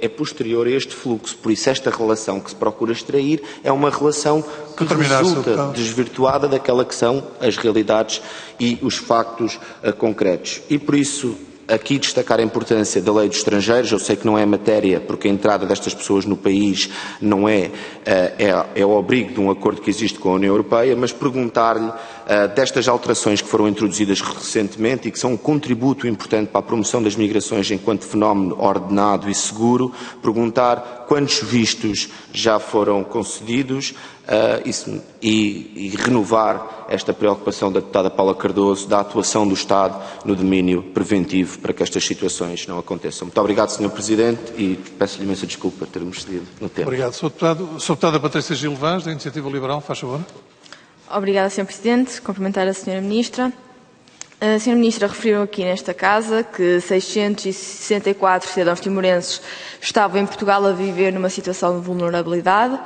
posterior a este fluxo, por isso esta relação que se procura extrair é uma relação que resulta desvirtuada daquela que são as realidades e os factos concretos. E por isso, aqui destacar a importância da lei dos estrangeiros. Eu sei que não é matéria, porque a entrada destas pessoas no país não é o abrigo de um acordo que existe com a União Europeia, mas perguntar-lhe destas alterações que foram introduzidas recentemente e que são um contributo importante para a promoção das migrações enquanto fenómeno ordenado e seguro, perguntar quantos vistos já foram concedidos e renovar esta preocupação da deputada Paula Cardoso da atuação do Estado no domínio preventivo para que estas situações não aconteçam. Muito obrigado, Sr. Presidente, e peço-lhe imensa desculpa por termos cedido no tempo. Obrigado, Sr. Deputado. Sr. Deputada Patrícia Gil Vaz, da Iniciativa Liberal, faz favor. Obrigada, Sr. Presidente. Cumprimentar a Sra. Ministra. A Sra. Ministra referiu aqui nesta Casa que 664 cidadãos timorenses estavam em Portugal a viver numa situação de vulnerabilidade.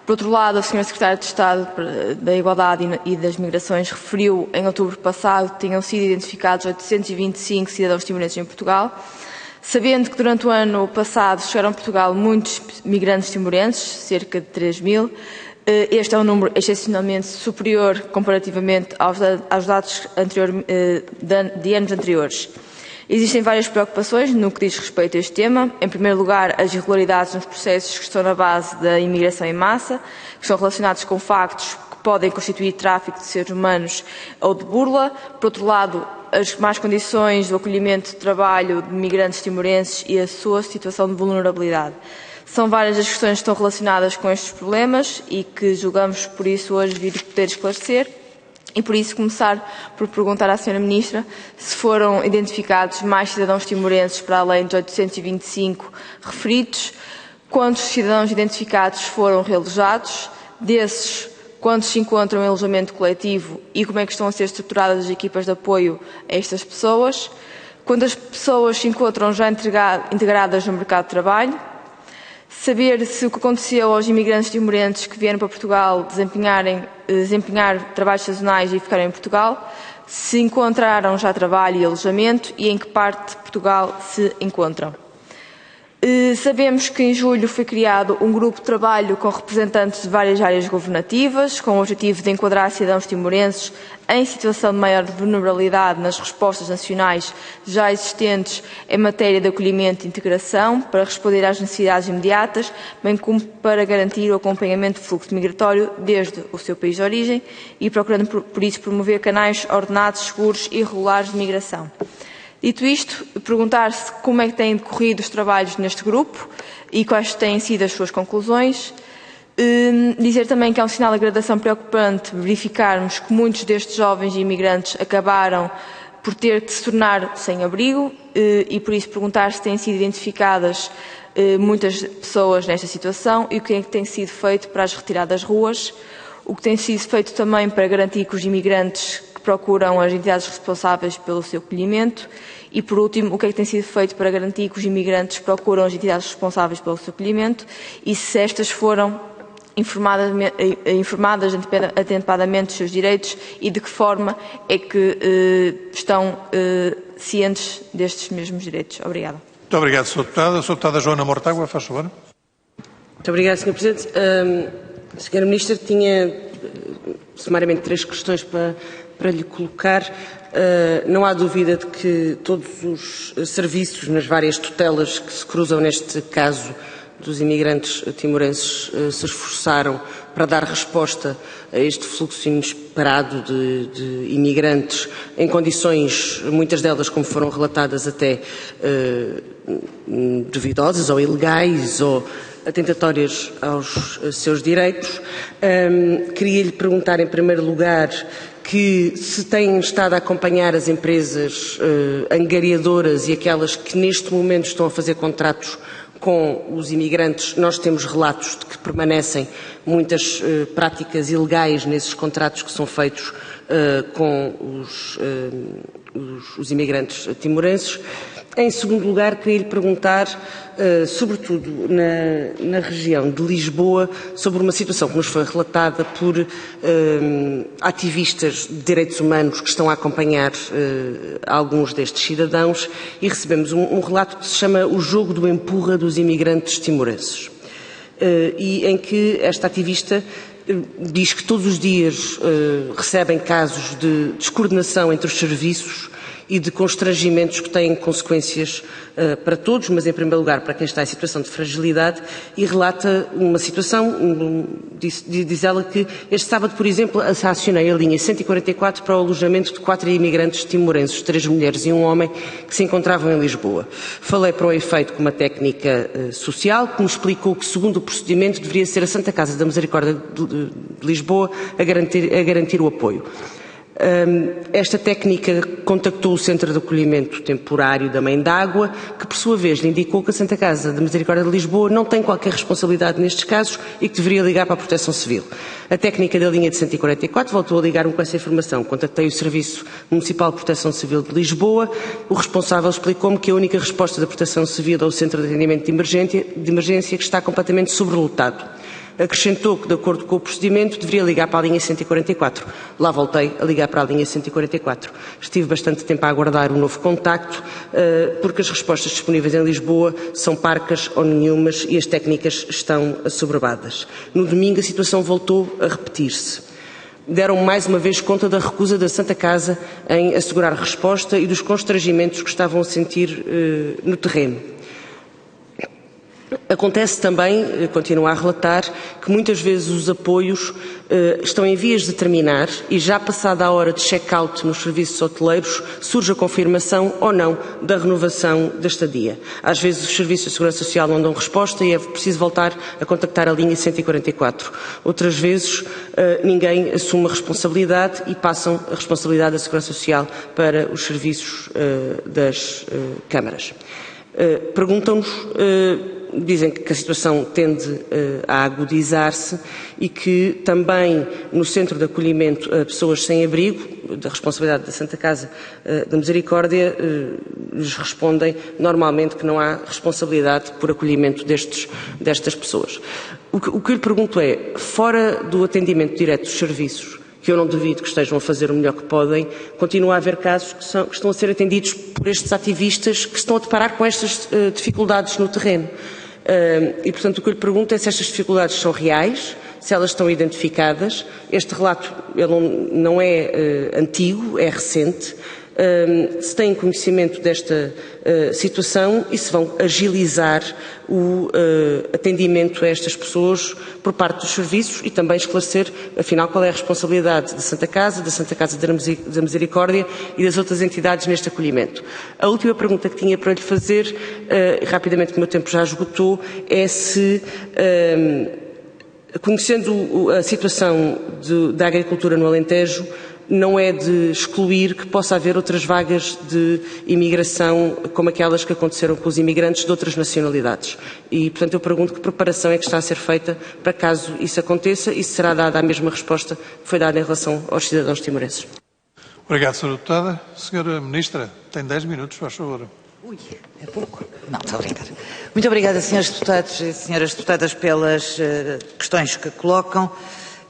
Por outro lado, a Sra. Secretária de Estado da Igualdade e das Migrações referiu em outubro passado que tinham sido identificados 825 cidadãos timorenses em Portugal. Sabendo que durante o ano passado chegaram a Portugal muitos migrantes timorenses, cerca de 3.000, este é um número excepcionalmente superior comparativamente aos dados de anos anteriores. Existem várias preocupações no que diz respeito a este tema. Em primeiro lugar, as irregularidades nos processos que estão na base da imigração em massa, que estão relacionados com factos que podem constituir tráfico de seres humanos ou de burla. Por outro lado, as más condições do acolhimento de trabalho de migrantes timorenses e a sua situação de vulnerabilidade. São várias as questões que estão relacionadas com estes problemas e que julgamos, por isso, hoje vir poder esclarecer. E por isso começar por perguntar à Sra. Ministra se foram identificados mais cidadãos timorenses para além dos 825 referidos, quantos cidadãos identificados foram realojados, desses quantos se encontram em alojamento coletivo e como é que estão a ser estruturadas as equipas de apoio a estas pessoas, quantas pessoas se encontram já integradas no mercado de trabalho, saber se o que aconteceu aos imigrantes timorenses que vieram para Portugal desempenhar trabalhos sazonais e ficaram em Portugal, se encontraram já trabalho e alojamento e em que parte de Portugal se encontram. Sabemos que em julho foi criado um grupo de trabalho com representantes de várias áreas governativas, com o objetivo de enquadrar cidadãos timorenses em situação de maior vulnerabilidade nas respostas nacionais já existentes em matéria de acolhimento e integração, para responder às necessidades imediatas, bem como para garantir o acompanhamento do fluxo migratório desde o seu país de origem e procurando, por isso, promover canais ordenados, seguros e regulares de migração. Dito isto, perguntar-se como é que têm decorrido os trabalhos neste grupo e quais têm sido as suas conclusões. Dizer também que é um sinal de agradação preocupante verificarmos que muitos destes jovens imigrantes acabaram por ter de se tornar sem abrigo e por isso perguntar se têm sido identificadas muitas pessoas nesta situação e o que é que tem sido feito para as retirar das ruas, o que tem sido feito também para garantir que os imigrantes que procuram as entidades responsáveis pelo seu acolhimento e, por último, o que é que tem sido feito para garantir que os imigrantes procuram as entidades responsáveis pelo seu acolhimento e se estas foram informadas atempadamente dos seus direitos e de que forma é que estão cientes destes mesmos direitos. Obrigada. Muito obrigado, Sra. Deputada. A Sra. Deputada Joana Mortágua, faz favor. Muito obrigada, Sr. Presidente. Sra. Ministra, tinha sumariamente 3 questões para lhe colocar. Não há dúvida de que todos os serviços nas várias tutelas que se cruzam neste caso dos imigrantes timorenses se esforçaram para dar resposta a este fluxo inesperado de imigrantes em condições, muitas delas, como foram relatadas, até duvidosas ou ilegais ou atentatórias aos seus direitos. Queria lhe perguntar, em primeiro lugar, que se têm estado a acompanhar as empresas angariadoras e aquelas que neste momento estão a fazer contratos com os imigrantes. Nós temos relatos de que permanecem muitas práticas ilegais nesses contratos que são feitos com os imigrantes timorenses. Em segundo lugar, queria lhe perguntar, sobretudo na região de Lisboa, sobre uma situação que nos foi relatada por ativistas de direitos humanos que estão a acompanhar alguns destes cidadãos e recebemos um relato que se chama O Jogo do Empurra dos Imigrantes Timorenses, e em que esta ativista diz que todos os dias recebem casos de descoordenação entre os serviços e de constrangimentos que têm consequências para todos, mas em primeiro lugar para quem está em situação de fragilidade, e relata uma situação, diz ela que este sábado, por exemplo, acionei a linha 144 para o alojamento de 4 imigrantes timorenses, 3 mulheres e um homem, que se encontravam em Lisboa. Falei para o efeito com uma técnica social que me explicou que, segundo o procedimento, deveria ser a Santa Casa da Misericórdia de Lisboa a garantir o apoio. Esta técnica contactou o Centro de Acolhimento Temporário da Mãe d'Água, que por sua vez lhe indicou que a Santa Casa de Misericórdia de Lisboa não tem qualquer responsabilidade nestes casos e que deveria ligar para a Proteção Civil. A técnica da linha de 144 voltou a ligar-me com essa informação. Contactei o Serviço Municipal de Proteção Civil de Lisboa. O responsável explicou-me que a única resposta da Proteção Civil é o Centro de Atendimento de Emergência, que está completamente sobrelotado. Acrescentou que, de acordo com o procedimento, deveria ligar para a linha 144. Lá voltei a ligar para a linha 144. Estive bastante tempo a aguardar um novo contacto, porque as respostas disponíveis em Lisboa são parcas ou nenhumas e as técnicas estão assoberbadas. No domingo a situação voltou a repetir-se. Deram mais uma vez conta da recusa da Santa Casa em assegurar resposta e dos constrangimentos que estavam a sentir no terreno. Acontece também, continuo a relatar, que muitas vezes os apoios estão em vias de terminar e já passada a hora de check-out nos serviços hoteleiros surge a confirmação ou não da renovação da estadia. Às vezes os serviços de segurança social não dão resposta e é preciso voltar a contactar a linha 144. Outras vezes ninguém assume a responsabilidade e passam a responsabilidade da segurança social para os serviços das câmaras. Perguntam-nos dizem que a situação tende a agudizar-se e que também no centro de acolhimento a pessoas sem abrigo, da responsabilidade da Santa Casa da Misericórdia, lhes respondem normalmente que não há responsabilidade por acolhimento destas pessoas. O que lhe pergunto é, fora do atendimento direto dos serviços, que eu não duvido que estejam a fazer o melhor que podem, continua a haver casos que estão a ser atendidos por estes ativistas que estão a deparar com estas dificuldades no terreno. E, portanto, o que eu lhe pergunto é se estas dificuldades são reais, se elas estão identificadas. Este relato ele não é antigo, é recente. Se têm conhecimento desta situação e se vão agilizar o atendimento a estas pessoas por parte dos serviços e também esclarecer, afinal, qual é a responsabilidade da Santa Casa da Misericórdia e das outras entidades neste acolhimento. A última pergunta que tinha para lhe fazer, rapidamente, que o meu tempo já esgotou, é se, conhecendo a situação da agricultura no Alentejo, não é de excluir que possa haver outras vagas de imigração como aquelas que aconteceram com os imigrantes de outras nacionalidades. E, portanto, eu pergunto que preparação é que está a ser feita para caso isso aconteça e se será dada a mesma resposta que foi dada em relação aos cidadãos timorenses. Obrigado, Sra. Deputada. Sra. Ministra, tem 10 minutos, faz favor. Ui, é pouco. Não, estou a brincar. Muito obrigada, Srs. Deputados e Sras. Deputadas, pelas questões que colocam.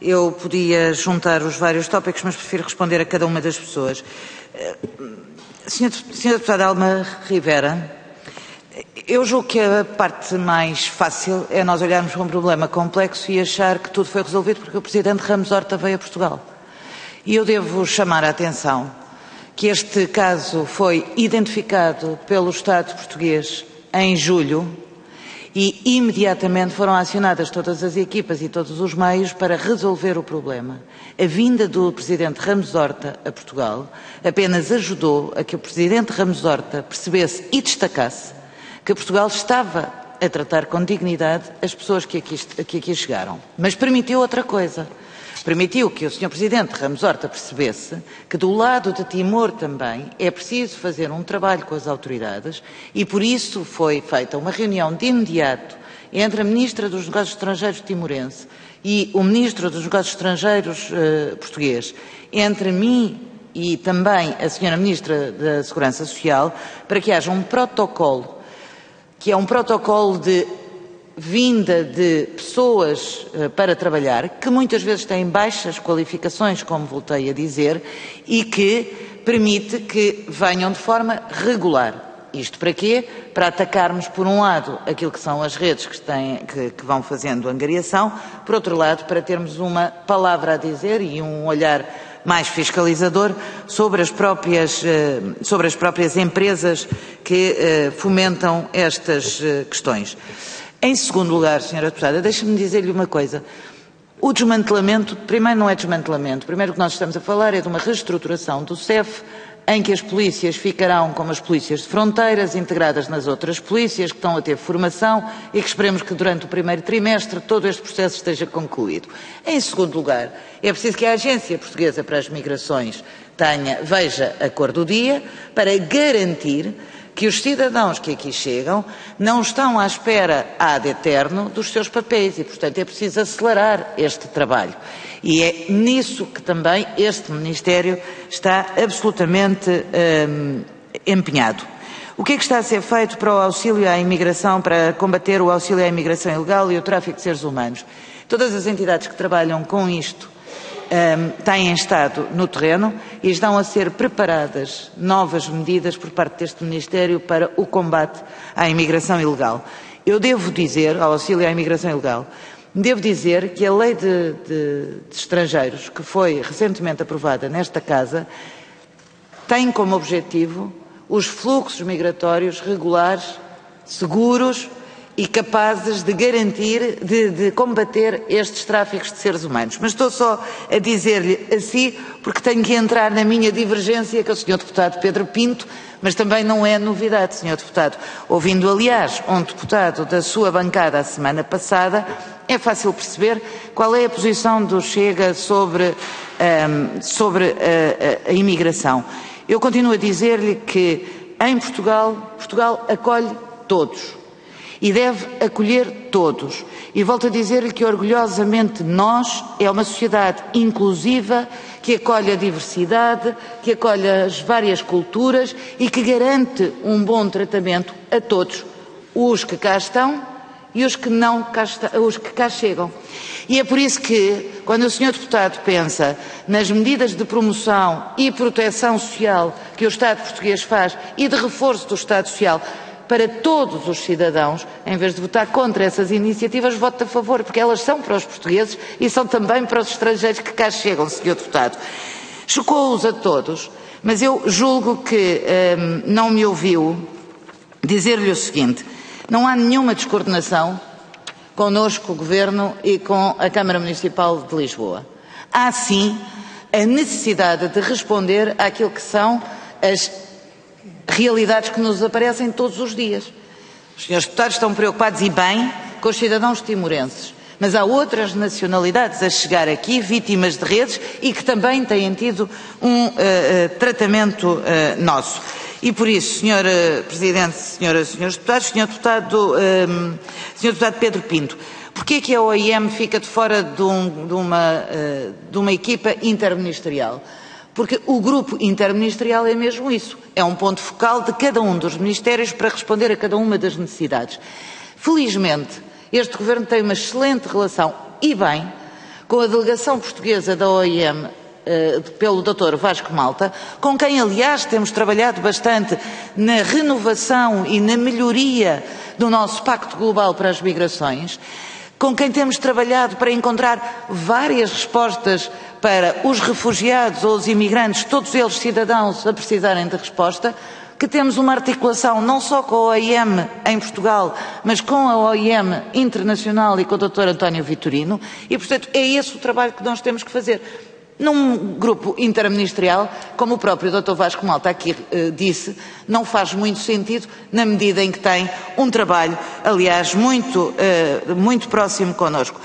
Eu podia juntar os vários tópicos, mas prefiro responder a cada uma das pessoas. Senhora Deputada Alma Rivera, eu julgo que a parte mais fácil é nós olharmos para um problema complexo e achar que tudo foi resolvido porque o Presidente Ramos Horta veio a Portugal. E eu devo chamar a atenção que este caso foi identificado pelo Estado português em julho e imediatamente foram acionadas todas as equipas e todos os meios para resolver o problema. A vinda do Presidente Ramos Horta a Portugal apenas ajudou a que o Presidente Ramos Horta percebesse e destacasse que Portugal estava a tratar com dignidade as pessoas que aqui chegaram. Mas permitiu outra coisa. Permitiu que o Sr. Presidente Ramos Horta percebesse que do lado de Timor também é preciso fazer um trabalho com as autoridades e por isso foi feita uma reunião de imediato entre a Ministra dos Negócios Estrangeiros timorense e o Ministro dos Negócios Estrangeiros português, entre mim e também a Sra. Ministra da Segurança Social, para que haja um protocolo, que é um protocolo de vinda de pessoas para trabalhar, que muitas vezes têm baixas qualificações, como voltei a dizer, e que permite que venham de forma regular. Isto para quê? Para atacarmos, por um lado, aquilo que são as redes que vão fazendo angariação, por outro lado, para termos uma palavra a dizer e um olhar mais fiscalizador sobre as próprias empresas que fomentam estas questões. Em segundo lugar, Sra. Deputada, deixe-me dizer-lhe uma coisa. O desmantelamento, primeiro não é desmantelamento, primeiro o que nós estamos a falar é de uma reestruturação do CEF, em que as polícias ficarão como as polícias de fronteiras, integradas nas outras polícias, que estão a ter formação e que esperemos que durante o primeiro trimestre todo este processo esteja concluído. Em segundo lugar, é preciso que a Agência Portuguesa para as Migrações veja a cor do dia para garantir que os cidadãos que aqui chegam não estão à espera ad eterno dos seus papéis e, portanto, é preciso acelerar este trabalho. E é nisso que também este Ministério está absolutamente empenhado. O que é que está a ser feito para o auxílio à imigração, para combater o auxílio à imigração ilegal e o tráfico de seres humanos? Todas as entidades que trabalham com isto têm estado no terreno e estão a ser preparadas novas medidas por parte deste Ministério para o combate à imigração ilegal. Eu devo dizer, ao auxílio à imigração ilegal, devo dizer que a lei de estrangeiros, que foi recentemente aprovada nesta Casa, tem como objetivo os fluxos migratórios regulares, seguros e capazes de garantir, de combater estes tráficos de seres humanos. Mas estou só a dizer-lhe assim, porque tenho que entrar na minha divergência com o Sr. Deputado Pedro Pinto, mas também não é novidade, Sr. Deputado. Ouvindo, aliás, um deputado da sua bancada a semana passada, é fácil perceber qual é a posição do Chega sobre a imigração. Eu continuo a dizer-lhe que, em Portugal acolhe todos. e deve acolher todos. E volto a dizer-lhe que orgulhosamente nós é uma sociedade inclusiva que acolhe a diversidade, que acolhe as várias culturas e que garante um bom tratamento a todos, os que cá estão e os que os que cá chegam. E é por isso que, quando o Sr. Deputado pensa nas medidas de promoção e proteção social que o Estado português faz e de reforço do Estado Social para todos os cidadãos, em vez de votar contra essas iniciativas, vote a favor, porque elas são para os portugueses e são também para os estrangeiros que cá chegam, Sr. Deputado. Chocou-os a todos, mas eu julgo que não me ouviu dizer-lhe o seguinte: não há nenhuma descoordenação connosco, o Governo, e com a Câmara Municipal de Lisboa. Há, sim, a necessidade de responder àquilo que são as realidades que nos aparecem todos os dias. Os senhores deputados estão preocupados, e bem, com os cidadãos timorenses. Mas há outras nacionalidades a chegar aqui, vítimas de redes, e que também têm tido um tratamento nosso. E por isso, Sr. Presidente, Senhoras e Senhores Deputados, Sr. Deputado Pedro Pinto, porquê é que a OIM fica de fora de uma equipa interministerial? Porque o grupo interministerial é mesmo isso, é um ponto focal de cada um dos ministérios para responder a cada uma das necessidades. Felizmente, este Governo tem uma excelente relação, e bem, com a delegação portuguesa da OIM, pelo Dr. Vasco Malta, com quem, aliás, temos trabalhado bastante na renovação e na melhoria do nosso Pacto Global para as Migrações, com quem temos trabalhado para encontrar várias respostas para os refugiados ou os imigrantes, todos eles cidadãos a precisarem de resposta, que temos uma articulação não só com a OIM em Portugal, mas com a OIM internacional e com o Dr. António Vitorino, e, portanto, é esse o trabalho que nós temos que fazer. Num grupo interministerial, como o próprio Dr. Vasco Malta aqui disse, não faz muito sentido na medida em que tem um trabalho, aliás, muito próximo connosco.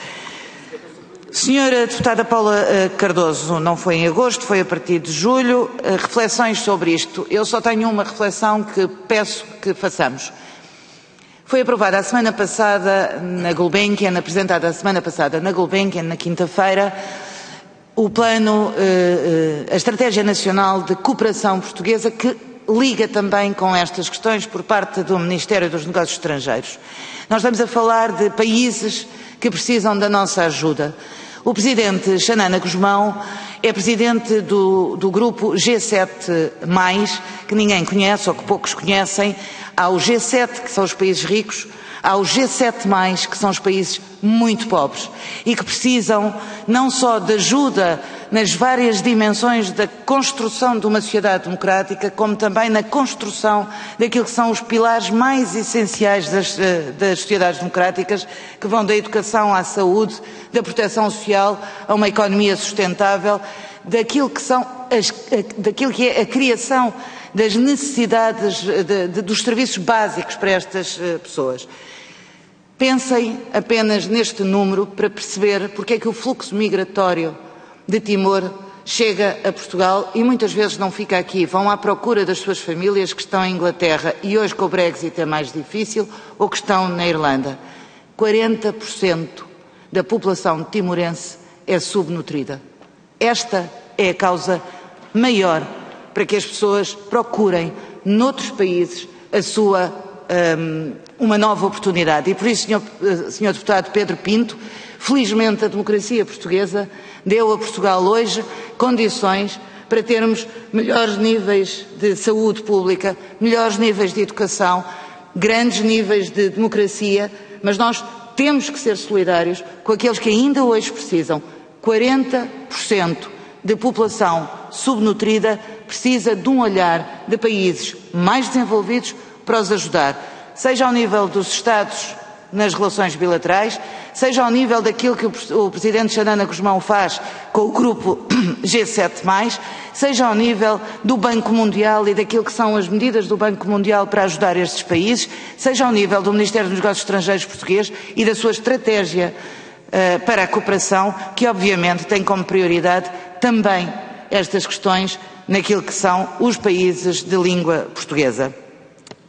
Senhora Deputada Paula Cardoso, não foi em agosto, foi a partir de julho, reflexões sobre isto. Eu só tenho uma reflexão que peço que façamos. Foi aprovada a semana passada na Gulbenkian, apresentada a semana passada na Gulbenkian, na quinta-feira, o plano, a Estratégia Nacional de Cooperação Portuguesa, que liga também com estas questões por parte do Ministério dos Negócios Estrangeiros. Nós estamos a falar de países que precisam da nossa ajuda. O Presidente Xanana Gusmão é Presidente do grupo G7+, que ninguém conhece ou que poucos conhecem. Há o G7, que são os países ricos, há o G7+, que são os países muito pobres e que precisam não só de ajuda nas várias dimensões da construção de uma sociedade democrática, como também na construção daquilo que são os pilares mais essenciais das sociedades democráticas, que vão da educação à saúde, da proteção social a uma economia sustentável, daquilo que é a criação das necessidades dos serviços básicos para estas pessoas. Pensem apenas neste número para perceber porque é que o fluxo migratório de Timor chega a Portugal e muitas vezes não fica aqui. Vão à procura das suas famílias que estão em Inglaterra e hoje com o Brexit é mais difícil, ou que estão na Irlanda. 40% da população timorense é subnutrida. Esta é a causa maior para que as pessoas procurem noutros países uma nova oportunidade. E por isso, Sr. Deputado Pedro Pinto, felizmente a democracia portuguesa deu a Portugal hoje condições para termos melhores níveis de saúde pública, melhores níveis de educação, grandes níveis de democracia, mas nós temos que ser solidários com aqueles que ainda hoje precisam. 40% de população subnutrida precisa de um olhar de países mais desenvolvidos para os ajudar, seja ao nível dos Estados nas relações bilaterais, seja ao nível daquilo que o Presidente Xanana Gusmão faz com o grupo G7+, seja ao nível do Banco Mundial e daquilo que são as medidas do Banco Mundial para ajudar estes países, seja ao nível do Ministério dos Negócios Estrangeiros português e da sua estratégia para a cooperação, que obviamente tem como prioridade também estas questões naquilo que são os países de língua portuguesa.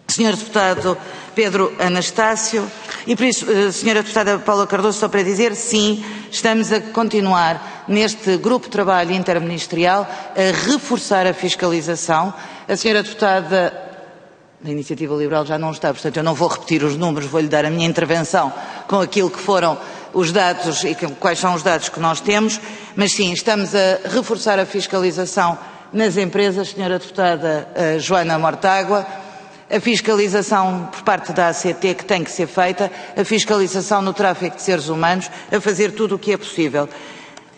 Senhor Deputado Pedro Anastácio. E por isso, Sra. Deputada Paula Cardoso, só para dizer, sim, estamos a continuar neste grupo de trabalho interministerial a reforçar a fiscalização. A Sra. Deputada da Iniciativa Liberal já não está, portanto eu não vou repetir os números, vou-lhe dar a minha intervenção com aquilo que foram os dados e quais são os dados que nós temos, mas sim, estamos a reforçar a fiscalização nas empresas, Sra. Deputada Joana Mortágua, a fiscalização por parte da ACT que tem que ser feita, a fiscalização no tráfico de seres humanos, a fazer tudo o que é possível.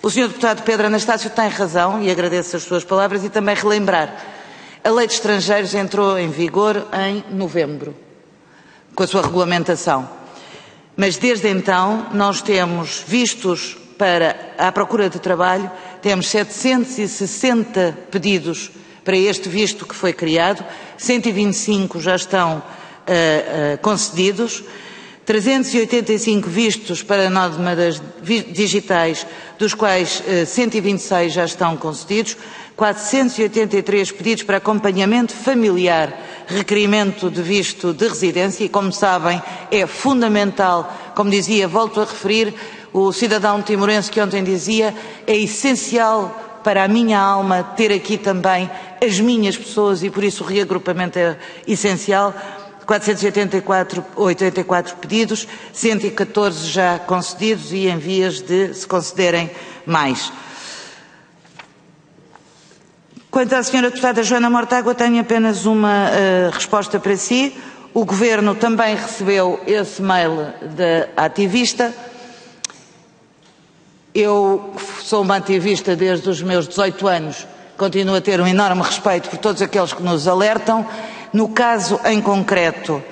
O Sr. Deputado Pedro Anastácio tem razão e agradeço as suas palavras e também relembrar. A Lei de Estrangeiros entrou em vigor em novembro, com a sua regulamentação. Mas desde então nós temos vistos à procura de trabalho, temos 760 pedidos para este visto que foi criado, 125 já estão concedidos, 385 vistos para nómadas digitais, dos quais 126 já estão concedidos, 483 pedidos para acompanhamento familiar, requerimento de visto de residência e, como sabem, é fundamental, como dizia, volto a referir, o cidadão timorense que ontem dizia, é essencial para a minha alma ter aqui também as minhas pessoas e por isso o reagrupamento é essencial. 484 pedidos, 114 já concedidos e em vias de se concederem mais. Quanto à Sra. Deputada Joana Mortágua, tenho apenas uma resposta para si. O Governo também recebeu esse mail da ativista. Eu sou uma ativista desde os meus 18 anos, continuo a ter um enorme respeito por todos aqueles que nos alertam. No caso em concreto,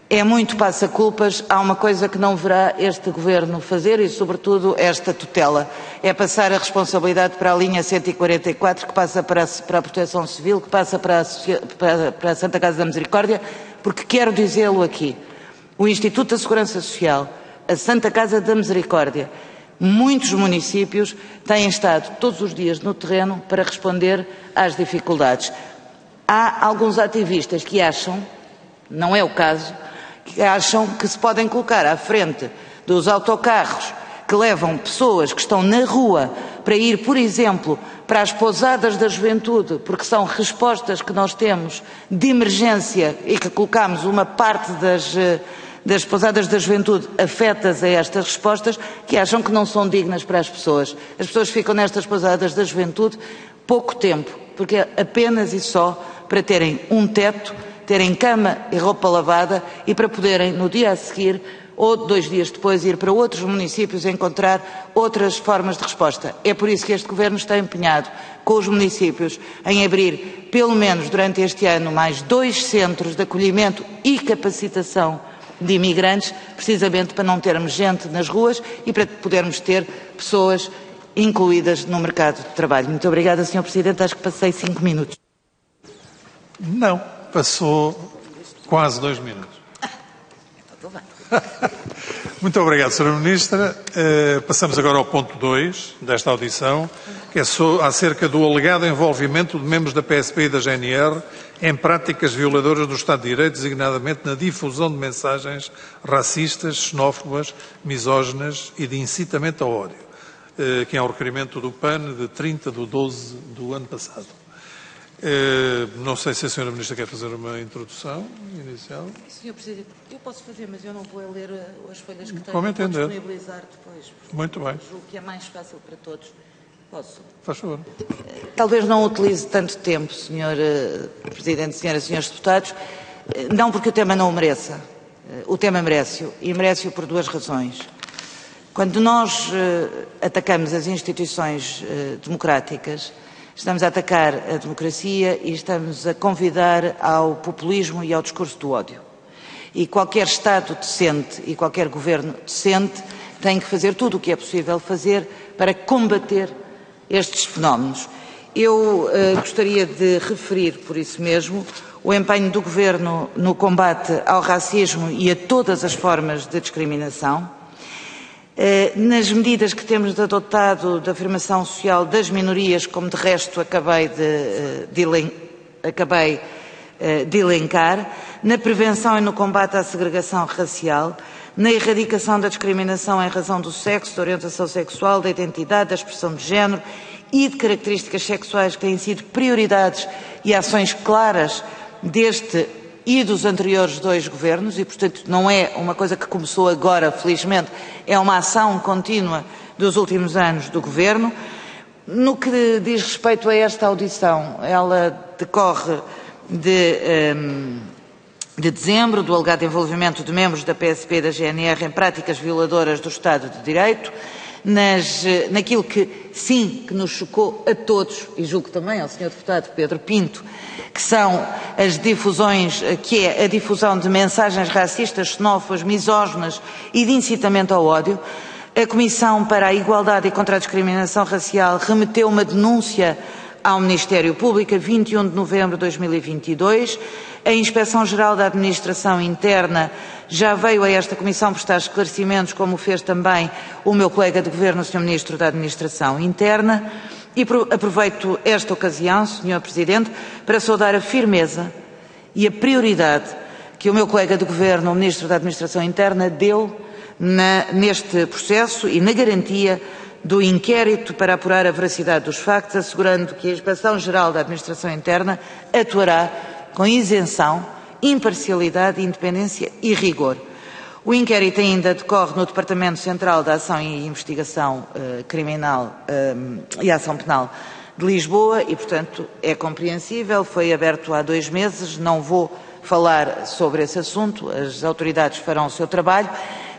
é muito passa-culpas, há uma coisa que não verá este Governo fazer e, sobretudo, esta tutela. É passar a responsabilidade para a linha 144, que passa para a Proteção Civil, que passa para a Santa Casa da Misericórdia, porque quero dizê-lo aqui, o Instituto da Segurança Social, a Santa Casa da Misericórdia, muitos municípios têm estado todos os dias no terreno para responder às dificuldades. Há alguns ativistas que acham, não é o caso, que acham que se podem colocar à frente dos autocarros que levam pessoas que estão na rua para ir, por exemplo, para as pousadas da juventude, porque são respostas que nós temos de emergência e que colocamos uma parte das pousadas da juventude afetas a estas respostas, que acham que não são dignas para as pessoas. As pessoas ficam nestas pousadas da juventude pouco tempo, porque é apenas e só para terem um teto, terem cama e roupa lavada e para poderem, no dia a seguir, ou 2 dias depois, ir para outros municípios e encontrar outras formas de resposta. É por isso que este Governo está empenhado com os municípios em abrir, pelo menos durante este ano, mais 2 centros de acolhimento e capacitação de imigrantes, precisamente para não termos gente nas ruas e para podermos ter pessoas incluídas no mercado de trabalho. Muito obrigada, Sr. Presidente. Acho que passei 5 minutos. Não, passou quase 2 minutos. Tudo bem. Muito obrigado, Sra. Ministra. Passamos agora ao ponto 2 desta audição, que é acerca do alegado envolvimento de membros da PSP e da GNR em práticas violadoras do Estado de Direito, designadamente na difusão de mensagens racistas, xenófobas, misóginas e de incitamento ao ódio, que é um requerimento do PAN de 30/12 do ano passado. Não sei se a Sra. Ministra quer fazer uma introdução inicial. Sr. Presidente, eu posso fazer, mas eu não vou ler as folhas que tenho. Como entender. Vou disponibilizar depois. Muito bem. Julgo que é mais fácil para todos. Posso? Faz favor. Talvez não utilize tanto tempo, Sr. Presidente, Senhoras e Senhores Deputados, não porque o tema não o mereça. O tema merece-o, e merece-o por 2 razões. Quando nós atacamos as instituições democráticas, estamos a atacar a democracia e estamos a convidar ao populismo e ao discurso do ódio. E qualquer Estado decente e qualquer governo decente tem que fazer tudo o que é possível fazer para combater estes fenómenos. Eu gostaria de referir, por isso mesmo, o empenho do Governo no combate ao racismo e a todas as formas de discriminação, nas medidas que temos adotado de afirmação social das minorias, como de resto acabei de elencar, na prevenção e no combate à segregação racial, na erradicação da discriminação em razão do sexo, da orientação sexual, da identidade, da expressão de género e de características sexuais que têm sido prioridades e ações claras deste e dos anteriores dois governos e, portanto, não é uma coisa que começou agora, felizmente, é uma ação contínua dos últimos anos do governo. No que diz respeito a esta audição, ela decorre de dezembro, do alegado envolvimento de membros da PSP e da GNR em práticas violadoras do Estado de Direito, naquilo que, sim, que nos chocou a todos, e julgo também ao Sr. Deputado Pedro Pinto, que são as difusões, que é a difusão de mensagens racistas, xenófobas, misóginas e de incitamento ao ódio. A Comissão para a Igualdade e contra a Discriminação Racial remeteu uma denúncia ao Ministério Público a 21 de novembro de 2022. A Inspeção-Geral da Administração Interna já veio a esta Comissão prestar esclarecimentos, como fez também o meu colega de Governo, o Sr. Ministro da Administração Interna, e aproveito esta ocasião, Sr. Presidente, para saudar a firmeza e a prioridade que o meu colega de Governo, o Ministro da Administração Interna, deu neste processo e na garantia do inquérito para apurar a veracidade dos factos, assegurando que a Inspeção-Geral da Administração Interna atuará com isenção, imparcialidade, independência e rigor. O inquérito ainda decorre no Departamento Central da Ação e Investigação Criminal e Ação Penal de Lisboa e, portanto, é compreensível, foi aberto há 2 meses, não vou falar sobre esse assunto, as autoridades farão o seu trabalho.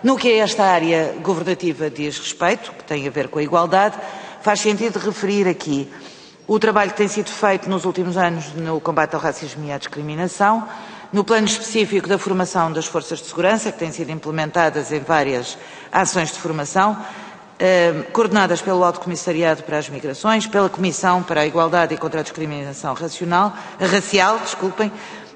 No que a esta área governativa diz respeito, que tem a ver com a igualdade, faz sentido referir aqui o trabalho que tem sido feito nos últimos anos no combate ao racismo e à discriminação, no plano específico da formação das forças de segurança, que têm sido implementadas em várias ações de formação, coordenadas pelo Alto Comissariado para as Migrações, pela Comissão para a Igualdade e contra a Discriminação Racial.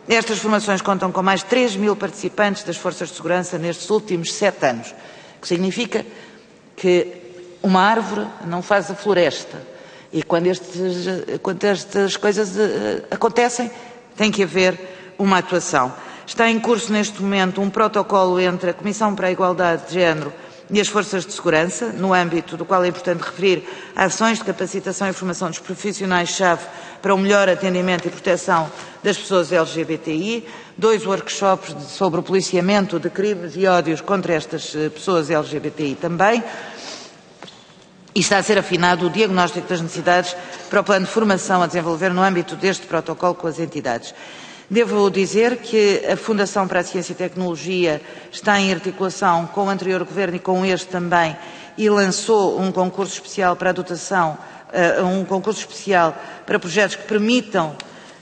Estas formações contam com mais de 3.000 participantes das forças de segurança nestes últimos 7 anos, o que significa que uma árvore não faz a floresta. E quando estas coisas acontecem, tem que haver uma atuação. Está em curso neste momento um protocolo entre a Comissão para a Igualdade de Género e as forças de segurança, no âmbito do qual é importante referir ações de capacitação e formação dos profissionais-chave para um melhor atendimento e proteção das pessoas LGBTI, 2 workshops sobre o policiamento de crimes e ódios contra estas pessoas LGBTI também, e está a ser afinado o diagnóstico das necessidades para o plano de formação a desenvolver no âmbito deste protocolo com as entidades. Devo dizer que a Fundação para a Ciência e Tecnologia está em articulação com o anterior Governo e com este também e lançou um concurso especial para a dotação, para projetos que permitam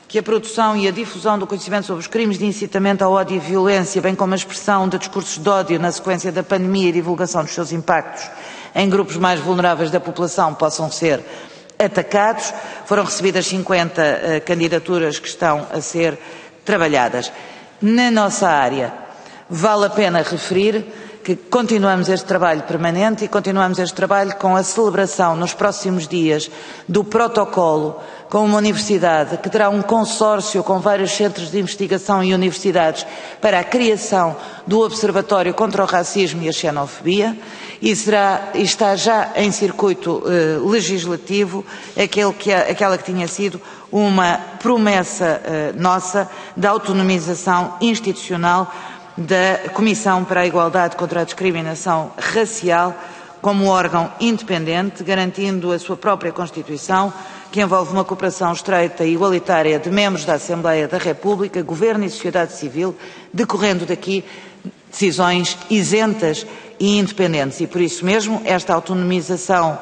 que a produção e a difusão do conhecimento sobre os crimes de incitamento ao ódio e violência, bem como a expressão de discursos de ódio na sequência da pandemia e divulgação dos seus impactos em grupos mais vulneráveis da população possam ser atacados. Foram recebidas 50 candidaturas que estão a ser trabalhadas. Na nossa área, vale a pena referir que continuamos este trabalho permanente e continuamos este trabalho com a celebração nos próximos dias do protocolo com uma universidade que terá um consórcio com vários centros de investigação e universidades para a criação do Observatório contra o Racismo e a Xenofobia e está já em circuito legislativo aquela que tinha sido uma promessa nossa da autonomização institucional da Comissão para a Igualdade contra a Discriminação Racial como órgão independente, garantindo a sua própria Constituição, que envolve uma cooperação estreita e igualitária de membros da Assembleia da República, Governo e sociedade civil, decorrendo daqui decisões isentas e independentes. E por isso mesmo, esta autonomização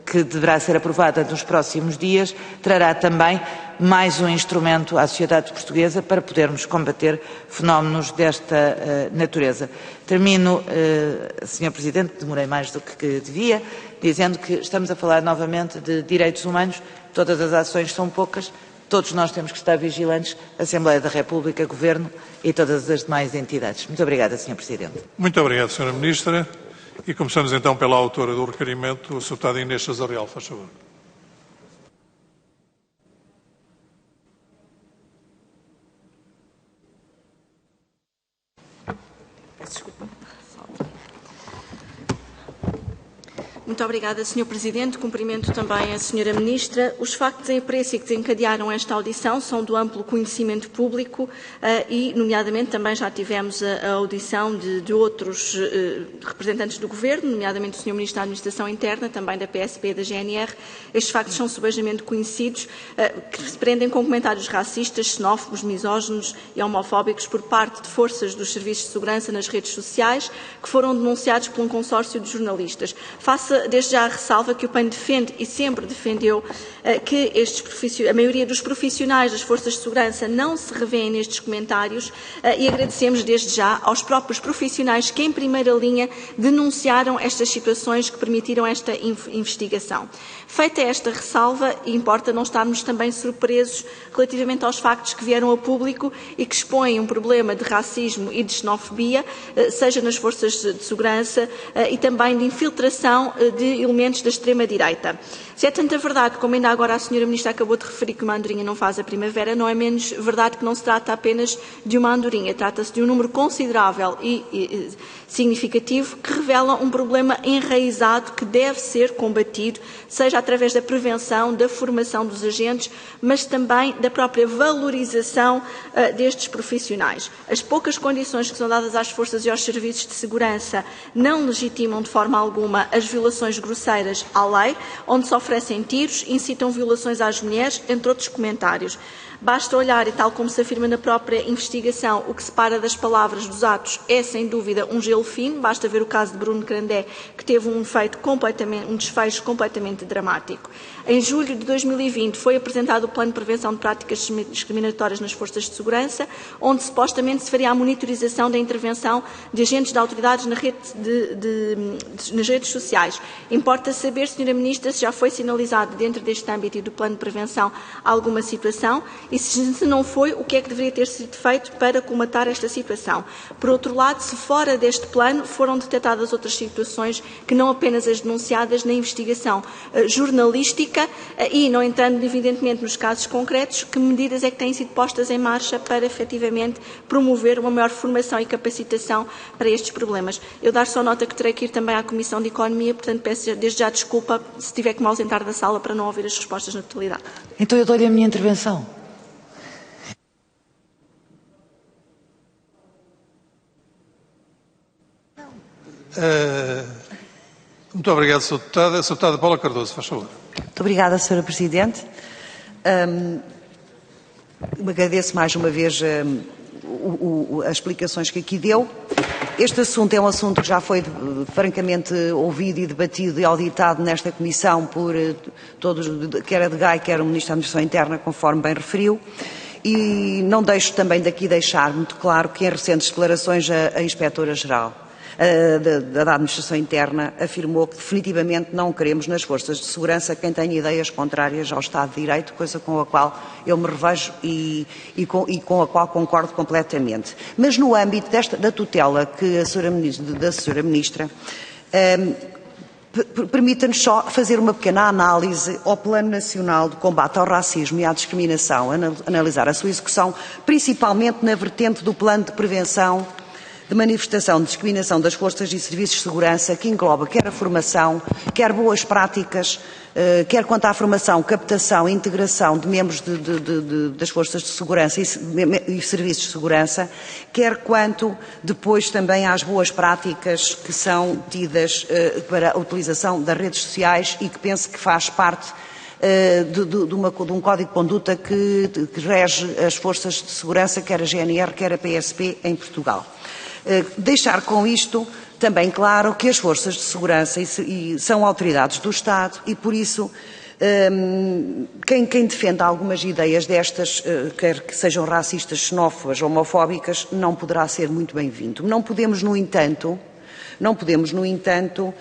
que deverá ser aprovada nos próximos dias, trará também mais um instrumento à sociedade portuguesa para podermos combater fenómenos desta natureza. Termino, Sr. Presidente, demorei mais do que devia, dizendo que estamos a falar novamente de direitos humanos, todas as ações são poucas, todos nós temos que estar vigilantes, Assembleia da República, Governo e todas as demais entidades. Muito obrigada, Sr. Presidente. Muito obrigado, Sra. Ministra. E começamos então pela autora do requerimento, o Sr. Deputado Inês Chazarreal, faz favor. Muito obrigada, Sr. Presidente. Cumprimento também a Sra. Ministra. Os factos em apreço que desencadearam esta audição são do amplo conhecimento público e, nomeadamente, também já tivemos a audição de outros representantes do Governo, nomeadamente o Sr. Ministro da Administração Interna, também da PSP e da GNR. Estes factos são subejamente conhecidos, que se prendem com comentários racistas, xenófobos, misóginos e homofóbicos por parte de forças dos serviços de segurança nas redes sociais, que foram denunciados por um consórcio de jornalistas. Faça desde já a ressalva que o PAN defende e sempre defendeu que a maioria dos profissionais das forças de segurança não se revêem nestes comentários e agradecemos desde já aos próprios profissionais que em primeira linha denunciaram estas situações que permitiram esta investigação. Feita esta ressalva, importa não estarmos também surpresos relativamente aos factos que vieram a público e que expõem um problema de racismo e de xenofobia, seja nas forças de segurança e também de infiltração de elementos da extrema-direita. Se é tanta verdade, como ainda agora a Sra. Ministra acabou de referir que uma andorinha não faz a primavera, não é menos verdade que não se trata apenas de uma andorinha. Trata-se de um número considerável e significativo que revela um problema enraizado que deve ser combatido, seja através da prevenção, da formação dos agentes, mas também da própria valorização destes profissionais. As poucas condições que são dadas às forças e aos serviços de segurança não legitimam de forma alguma as violações grosseiras à lei, onde se oferecem tiros, incitam violações às mulheres, entre outros comentários. Basta olhar, e tal como se afirma na própria investigação, o que separa das palavras dos atos é, sem dúvida, um gelo fino. Basta ver o caso de Bruno Crandé, que teve um desfecho completamente dramático. Em julho de 2020 foi apresentado o Plano de Prevenção de Práticas Discriminatórias nas Forças de Segurança, onde supostamente se faria a monitorização da intervenção de agentes de autoridades nas redes sociais. Importa saber, Sra. Ministra, se já foi sinalizado dentro deste âmbito e do Plano de Prevenção alguma situação e se não foi, o que é que deveria ter sido feito para comatar esta situação. Por outro lado, se fora deste plano foram detectadas outras situações que não apenas as denunciadas na investigação jornalística e, não entrando evidentemente nos casos concretos, que medidas é que têm sido postas em marcha para efetivamente promover uma maior formação e capacitação para estes problemas. Eu dar só nota que terei que ir também à Comissão de Economia, portanto peço desde já desculpa se tiver que me ausentar da sala para não ouvir as respostas na totalidade. Então eu dou-lhe a minha intervenção. Muito obrigado, Sr. Deputado. A Sra. Deputada Paula Cardoso, faz favor. Muito obrigada, Sra. Presidente. Agradeço mais uma vez as explicações que aqui deu. Este assunto é um assunto que já foi francamente ouvido e debatido e auditado nesta Comissão por todos, quer a DGAI, quer o Ministro da Administração Interna, conforme bem referiu. E não deixo também daqui deixar muito claro que em recentes declarações a Inspetora-Geral da Administração Interna afirmou que definitivamente não queremos nas forças de segurança quem tenha ideias contrárias ao Estado de Direito, coisa com a qual eu me revejo e com a qual concordo completamente. Mas no âmbito da tutela que da Sra. Ministra, permita-nos só fazer uma pequena análise ao Plano Nacional de Combate ao Racismo e à Discriminação, analisar a sua execução, principalmente na vertente do Plano de Prevenção de manifestação de discriminação das forças e serviços de segurança, que engloba quer a formação, quer boas práticas, quer quanto à formação, captação e integração de membros das forças de segurança e serviços de segurança, quer quanto depois também às boas práticas que são tidas para a utilização das redes sociais e que penso que faz parte de um código de conduta que rege as forças de segurança, quer a GNR, quer a PSP, em Portugal. Deixar com isto também claro que as forças de segurança são autoridades do Estado e, por isso, quem defende algumas ideias destas, quer que sejam racistas, xenófobas, homofóbicas, não poderá ser muito bem-vindo. Não podemos, no entanto,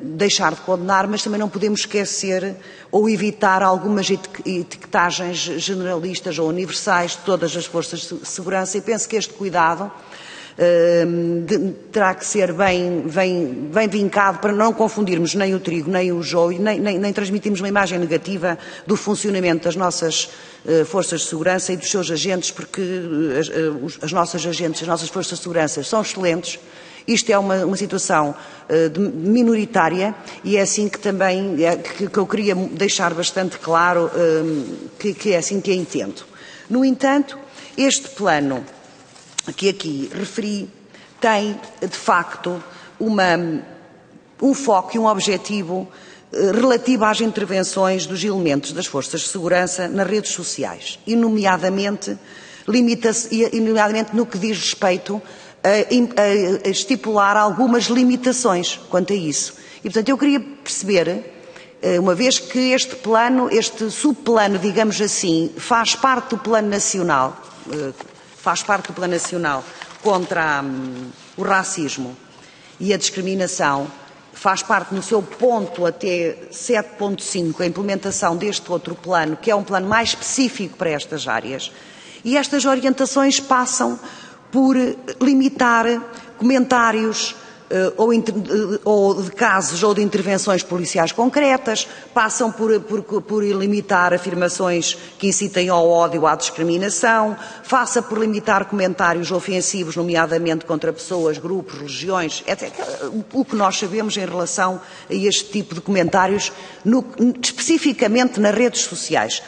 deixar de condenar, mas também não podemos esquecer ou evitar algumas etiquetagens generalistas ou universais de todas as forças de segurança e penso que este cuidado terá que ser bem vincado para não confundirmos nem o trigo nem o joio, nem transmitirmos uma imagem negativa do funcionamento das nossas forças de segurança e dos seus agentes, porque as nossas agentes, as nossas forças de segurança são excelentes Isto é uma situação minoritária e é assim que também que eu queria deixar bastante claro que é assim que a entendo. No entanto, este plano que aqui referi tem, de facto, um foco e um objetivo relativo às intervenções dos elementos das forças de segurança nas redes sociais, e nomeadamente no que diz respeito a estipular algumas limitações quanto a isso. E, portanto, eu queria perceber, uma vez que este plano, este subplano, digamos assim, faz parte do plano nacional contra o racismo e a discriminação, faz parte no seu ponto até 7.5 a implementação deste outro plano, que é um plano mais específico para estas áreas. E estas orientações passam por limitar comentários ou de casos ou de intervenções policiais concretas, passam por limitar afirmações que incitem ao ódio ou à discriminação, passa por limitar comentários ofensivos, nomeadamente contra pessoas, grupos, religiões, etc. O que nós sabemos em relação a este tipo de comentários, especificamente nas redes sociais.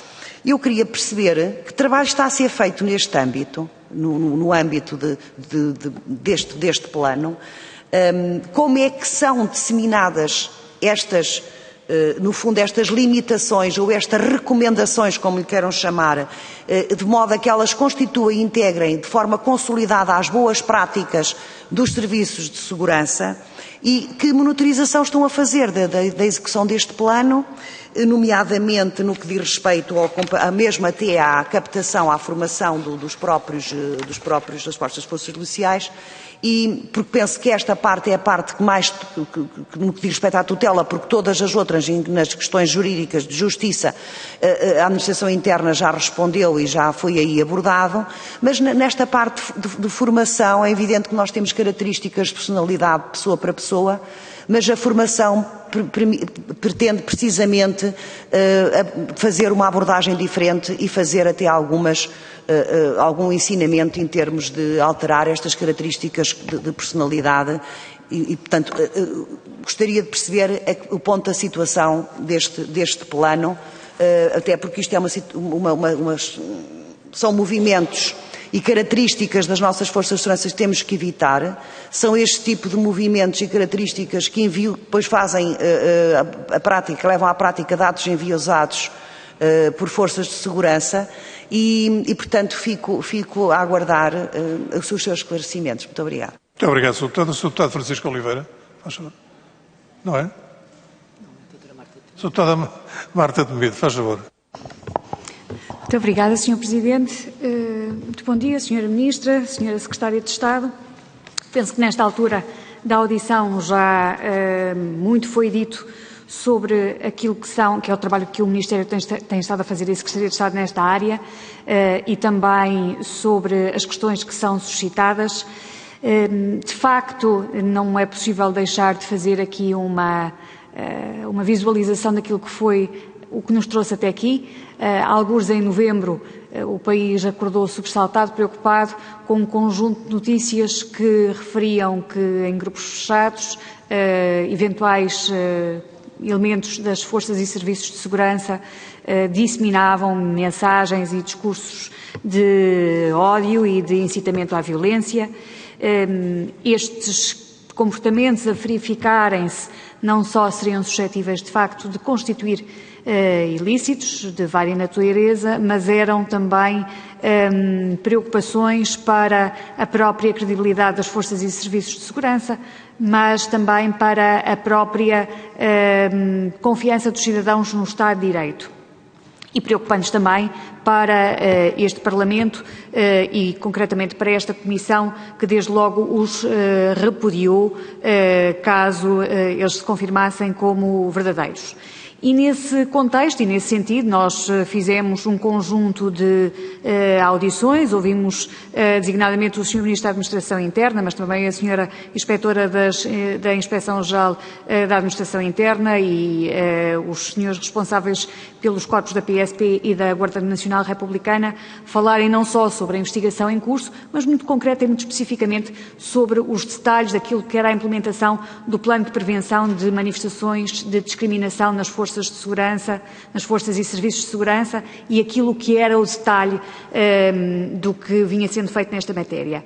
Eu queria perceber que trabalho está a ser feito neste âmbito, no âmbito deste plano. Como é que são disseminadas estas, no fundo, estas limitações ou estas recomendações, como lhe queiram chamar, de modo a que elas constituem e integrem de forma consolidada as boas práticas dos serviços de segurança, e que monitorização estão a fazer da execução deste plano, nomeadamente no que diz respeito mesmo até à captação, à formação das próprias forças policiais, e porque penso que esta parte é a parte que mais, no que diz respeito à tutela, porque todas as outras, nas questões jurídicas de justiça, a administração interna já respondeu e já foi aí abordado, mas nesta parte de formação é evidente que nós temos características de personalidade de pessoa para pessoa, mas a formação pretende precisamente fazer uma abordagem diferente e fazer até algum ensinamento em termos de alterar estas características de personalidade e, portanto, gostaria de perceber o ponto da situação deste plano, até porque isto é são movimentos e características das nossas forças de segurança que temos que evitar, são este tipo de movimentos e características que depois fazem a prática, levam à prática de atos enviosados por forças de segurança e portanto, fico a aguardar os seus esclarecimentos. Muito obrigada. Muito obrigado, Sr. Deputado. O Sr. Deputado Francisco Oliveira, faz favor. Não é? Sr. Deputada Marta Temido, faz favor. Muito obrigada, Sr. Presidente. Muito bom dia, Sra. Ministra, Sra. Secretária de Estado. Penso que nesta altura da audição já muito foi dito sobre aquilo que é o trabalho que o Ministério tem estado a fazer e a Secretaria de Estado nesta área e também sobre as questões que são suscitadas. De facto, não é possível deixar de fazer aqui uma visualização daquilo que foi o que nos trouxe até aqui. Alguns em novembro, o país acordou sobressaltado, preocupado com um conjunto de notícias que referiam que em grupos fechados, eventuais elementos das forças e serviços de segurança disseminavam mensagens e discursos de ódio e de incitamento à violência. Estes comportamentos a verificarem-se não só seriam suscetíveis de facto de constituir ilícitos de vária natureza, mas eram também preocupações para a própria credibilidade das forças e serviços de segurança, mas também para a própria confiança dos cidadãos no Estado de Direito. E preocupantes também para este Parlamento e, concretamente, para esta Comissão, que desde logo os repudiou caso eles se confirmassem como verdadeiros. E nesse contexto e nesse sentido nós fizemos um conjunto de audições, ouvimos designadamente o Sr. Ministro da Administração Interna, mas também a Sra. Inspetora da Inspeção-Geral da Administração Interna e os senhores responsáveis pelos corpos da PSP e da Guarda Nacional Nacional Republicana falarem não só sobre a investigação em curso, mas muito concreta e muito especificamente sobre os detalhes daquilo que era a implementação do plano de prevenção de manifestações de discriminação nas forças de segurança, nas forças e serviços de segurança e aquilo que era o detalhe do que vinha sendo feito nesta matéria.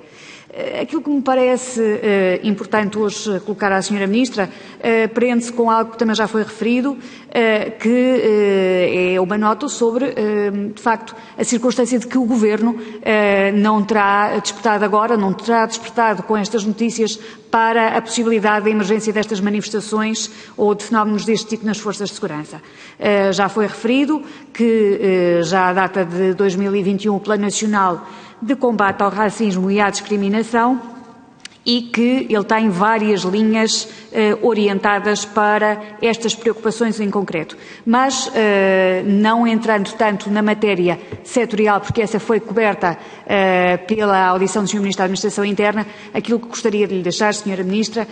Aquilo que me parece importante hoje colocar à Sra. Ministra prende-se com algo que também já foi referido, que é uma nota sobre, de facto, a circunstância de que o Governo não terá despertado agora, não terá despertado com estas notícias para a possibilidade da emergência destas manifestações ou de fenómenos deste tipo nas forças de segurança. Já foi referido que já à data de 2021 o Plano Nacional de Combate ao Racismo e à Discriminação e que ele tem várias linhas orientadas para estas preocupações em concreto. Mas, não entrando tanto na matéria setorial, porque essa foi coberta pela audição do Sr. Ministro da Administração Interna, aquilo que gostaria de lhe deixar, Sra. Ministra,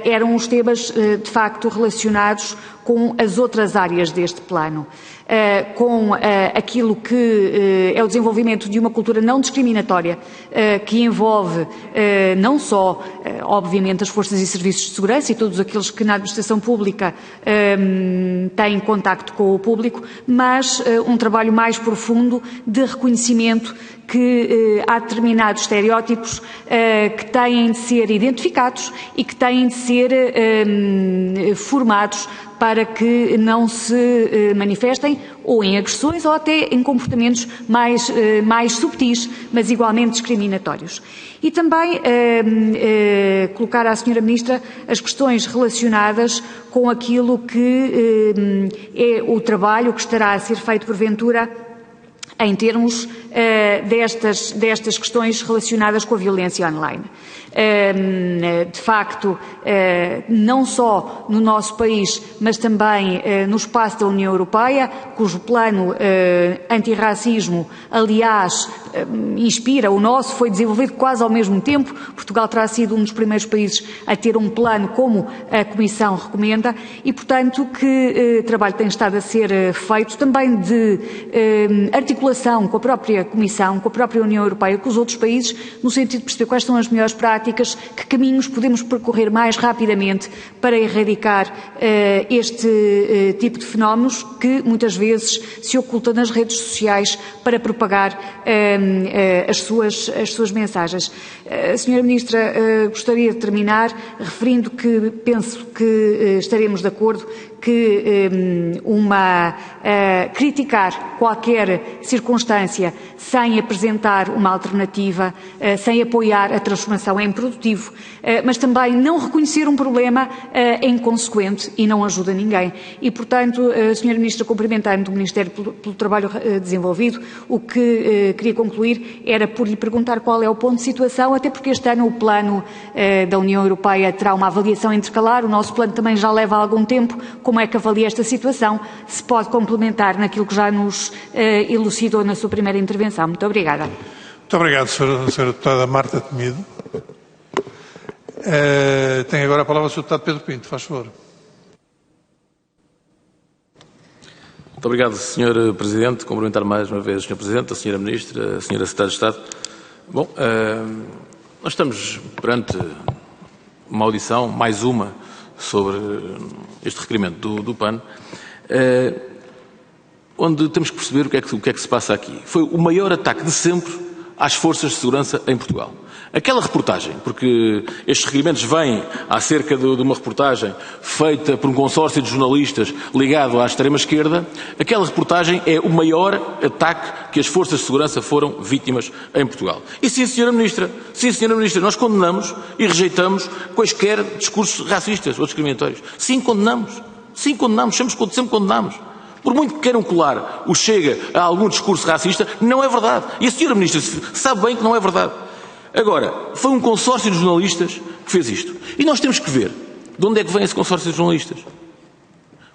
eram os temas, de facto, relacionados com as outras áreas deste plano. Com aquilo que é o desenvolvimento de uma cultura não discriminatória, que envolve não só, obviamente, as forças e serviços de segurança e todos aqueles que na administração pública têm contacto com o público, mas um trabalho mais profundo de reconhecimento que há determinados estereótipos que têm de ser identificados e que têm de ser formados para que não se manifestem ou em agressões ou até em comportamentos mais subtis, mas igualmente discriminatórios. E também colocar à Sra. Ministra as questões relacionadas com aquilo que é o trabalho que estará a ser feito porventura em termos destas questões relacionadas com a violência online. De facto, não só no nosso país, mas também no espaço da União Europeia, cujo plano antirracismo, aliás, inspira o nosso, foi desenvolvido quase ao mesmo tempo. Portugal terá sido um dos primeiros países a ter um plano como a Comissão recomenda e, portanto, que trabalho tem estado a ser feito também de articulação com a própria Comissão, com a própria União Europeia, com os outros países, no sentido de perceber quais são as melhores práticas, que caminhos podemos percorrer mais rapidamente para erradicar este tipo de fenómenos que muitas vezes se oculta nas redes sociais para propagar as suas mensagens. Sra. Ministra, gostaria de terminar referindo que penso que estaremos de acordo que criticar qualquer circunstância sem apresentar uma alternativa, sem apoiar a transformação é improdutivo, mas também não reconhecer um problema é inconsequente e não ajuda ninguém. E, portanto, Sra. Ministra, cumprimentando o Ministério pelo trabalho desenvolvido, o que queria concluir era por lhe perguntar qual é o ponto de situação, até porque este ano o plano da União Europeia terá uma avaliação intercalar, o nosso plano também já leva algum tempo. Como é que avalia esta situação? Se pode complementar naquilo que já nos elucidou na sua primeira intervenção. Muito obrigada. Muito obrigado, Sra. Deputada Marta Temido. Tem agora a palavra o Sr. Deputado Pedro Pinto, faz favor. Muito obrigado, Sr. Presidente. Cumprimentar mais uma vez o Sr. Presidente, a Sra. Ministra, a Sra. Secretária de Estado. Bom, nós estamos perante uma audição, mais uma, sobre este requerimento do PAN, onde temos que perceber o que é que se passa aqui. Foi o maior ataque de sempre às forças de segurança em Portugal. Aquela reportagem, porque estes requerimentos vêm acerca de uma reportagem feita por um consórcio de jornalistas ligado à extrema-esquerda, aquela reportagem é o maior ataque que as forças de segurança foram vítimas em Portugal. E sim, Sra. Ministra, nós condenamos e rejeitamos quaisquer discursos racistas ou discriminatórios. Sim, condenamos, sempre condenamos. Por muito que queiram colar o Chega a algum discurso racista, não é verdade. E a Sra. Ministra sabe bem que não é verdade. Agora, foi um consórcio de jornalistas que fez isto. E nós temos que ver de onde é que vem esse consórcio de jornalistas.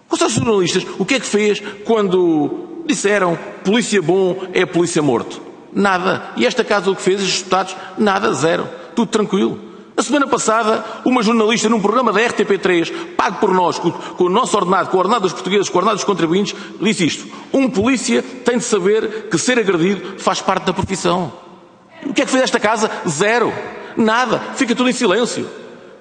O consórcio de jornalistas, o que é que fez quando disseram polícia bom é polícia morto? Nada. E esta casa o que fez, estes deputados, nada, zero. Tudo tranquilo. A semana passada, uma jornalista num programa da RTP3, pago por nós, com o nosso ordenado, com o ordenado dos portugueses, com o ordenado dos contribuintes, disse isto: um polícia tem de saber que ser agredido faz parte da profissão. O que é que fez esta casa? Zero. Nada. Fica tudo em silêncio.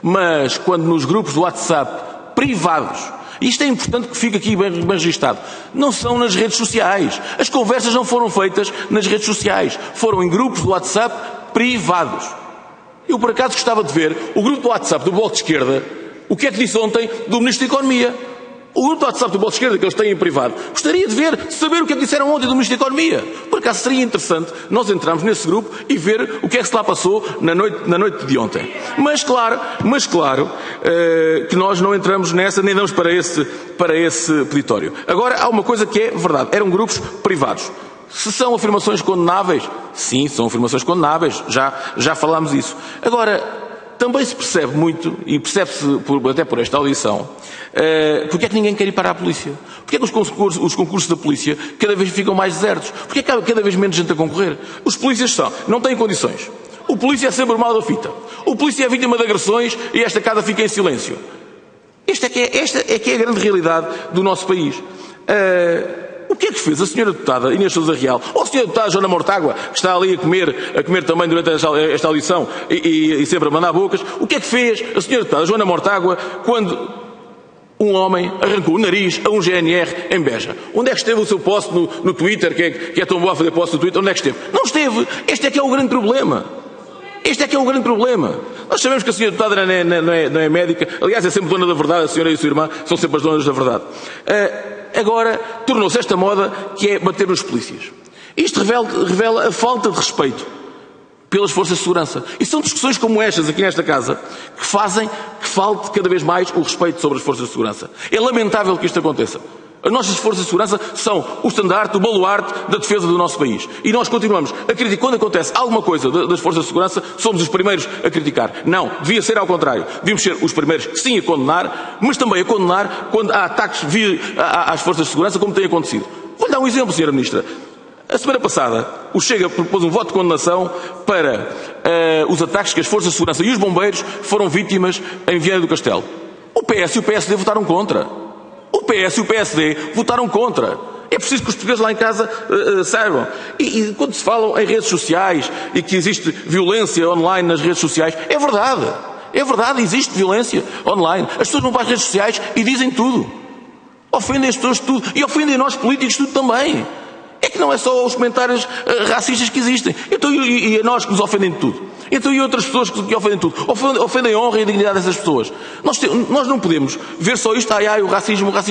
Mas quando nos grupos do WhatsApp privados, isto é importante que fique aqui bem registado, não são nas redes sociais. As conversas não foram feitas nas redes sociais. Foram em grupos do WhatsApp privados. Eu, por acaso, gostava de ver o grupo do WhatsApp do Bloco de Esquerda, o que é que disse ontem do Ministro da Economia. O grupo do WhatsApp do Bloco de Esquerda, que eles têm em privado, gostaria de ver, de saber o que é que disseram ontem do Ministro da Economia. Por acaso seria interessante nós entrarmos nesse grupo e ver o que é que se lá passou na noite de ontem. Mas claro que nós não entramos nessa, nem damos para esse peditório. Agora, há uma coisa que é verdade. Eram grupos privados. Se são afirmações condenáveis, sim, são afirmações condenáveis. Já falámos isso. Agora, também se percebe muito, e percebe-se até por esta audição, porque é que ninguém quer ir para a polícia? Porque é que os concursos da polícia cada vez ficam mais desertos? Porque é que há cada vez menos gente a concorrer? Os polícias não têm condições. O polícia é sempre o mal da fita. O polícia é vítima de agressões e esta casa fica em silêncio. Esta é que é a grande realidade do nosso país. O que é que fez a senhora deputada Inês Sousa Real, ou a senhora deputada Joana Mortágua, que está ali a comer também durante esta audição e sempre a mandar bocas, o que é que fez a senhora deputada Joana Mortágua quando um homem arrancou o nariz a um GNR em Beja? Onde é que esteve o seu post no Twitter, que é tão bom a fazer post no Twitter? Onde é que esteve? Não esteve. Este é que é o grande problema. Este é que é o grande problema. Nós sabemos que a senhora deputada não é médica. Aliás, é sempre dona da verdade. A senhora e a sua irmã são sempre as donas da verdade. Agora, tornou-se esta moda que é bater nos polícias. Isto revela a falta de respeito pelas forças de segurança. E são discussões como estas aqui nesta casa que fazem que falte cada vez mais o respeito sobre as forças de segurança. É lamentável que isto aconteça. As nossas forças de segurança são o estandarte, o baluarte da defesa do nosso país. E nós continuamos a criticar. Quando acontece alguma coisa das forças de segurança, somos os primeiros a criticar. Não, devia ser ao contrário. Devíamos ser os primeiros, sim, a condenar, mas também a condenar quando há ataques às forças de segurança, como tem acontecido. Vou-lhe dar um exemplo, Sra. Ministra. A semana passada, o Chega propôs um voto de condenação para os ataques que as forças de segurança e os bombeiros foram vítimas em Viana do Castelo. O PS e o PSD votaram contra. O PS e o PSD votaram contra. É preciso que os portugueses lá em casa saibam. E quando se falam em redes sociais e que existe violência online nas redes sociais, é verdade. É verdade, existe violência online. As pessoas vão para as redes sociais e dizem tudo. Ofendem as pessoas de tudo. E ofendem nós políticos tudo também. É que não é só os comentários racistas que existem. Então, e a nós que nos ofendem de tudo. Então, e outras pessoas que ofendem tudo. Ofendem a honra e a dignidade dessas pessoas. Nós não podemos ver só isto, o racismo. A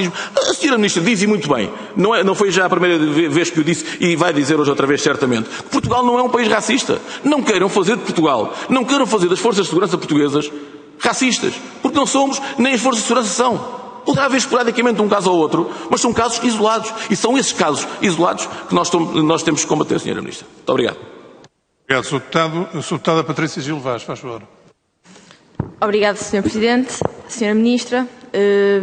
senhora Ministra diz, e muito bem, não foi já a primeira vez que o disse, e vai dizer hoje outra vez certamente, que Portugal não é um país racista. Não queiram fazer de Portugal, não queiram fazer das forças de segurança portuguesas racistas. Porque não somos, nem as forças de segurança são. Poderá haver esporadicamente um caso ou outro, mas são casos isolados. E são esses casos isolados que nós temos que combater, Sra. Ministra. Muito obrigado. Obrigado, Sr. Deputado. A Sra. Deputada Patrícia Gil Vaz, faz favor. Obrigado, Sr. Presidente. Sra. Ministra,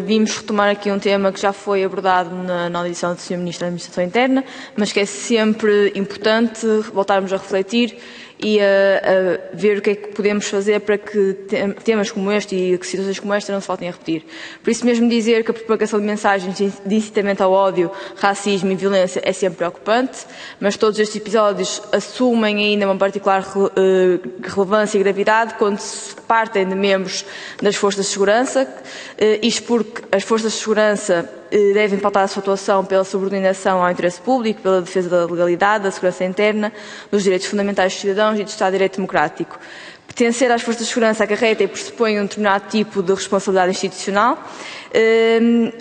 vimos retomar aqui um tema que já foi abordado na audição do Sr. Ministro da Administração Interna, mas que é sempre importante voltarmos a refletir e a ver o que é que podemos fazer para que temas como este e que situações como esta não se voltem a repetir. Por isso mesmo dizer que a propagação de mensagens de incitamento ao ódio, racismo e violência é sempre preocupante, mas todos estes episódios assumem ainda uma particular relevância e gravidade quando se partem de membros das forças de segurança, isto porque as forças de segurança devem pautar a sua atuação pela subordinação ao interesse público, pela defesa da legalidade, da segurança interna, dos direitos fundamentais dos cidadãos e do Estado de Direito Democrático. Pertencer às forças de segurança acarreta e pressupõe um determinado tipo de responsabilidade institucional,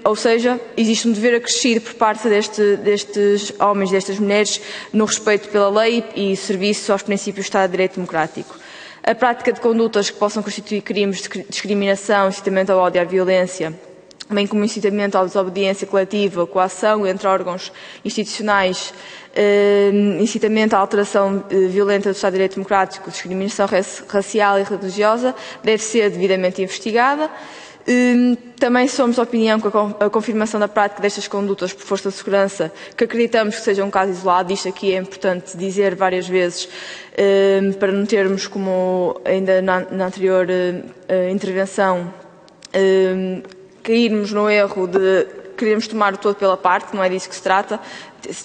ou seja, existe um dever acrescido por parte destes homens e destas mulheres no respeito pela lei e serviço aos princípios do Estado de Direito Democrático. A prática de condutas que possam constituir crimes de discriminação, incitamento ao ódio e à violência, bem como incitamento à desobediência coletiva, coação entre órgãos institucionais, incitamento à alteração violenta do Estado de Direito Democrático, discriminação racial e religiosa, deve ser devidamente investigada. Também somos da opinião que a confirmação da prática destas condutas por força de segurança, que acreditamos que seja um caso isolado, isto aqui é importante dizer várias vezes, para não termos, como ainda na anterior intervenção, cairmos no erro de queremos tomar o todo pela parte, não é disso que se trata.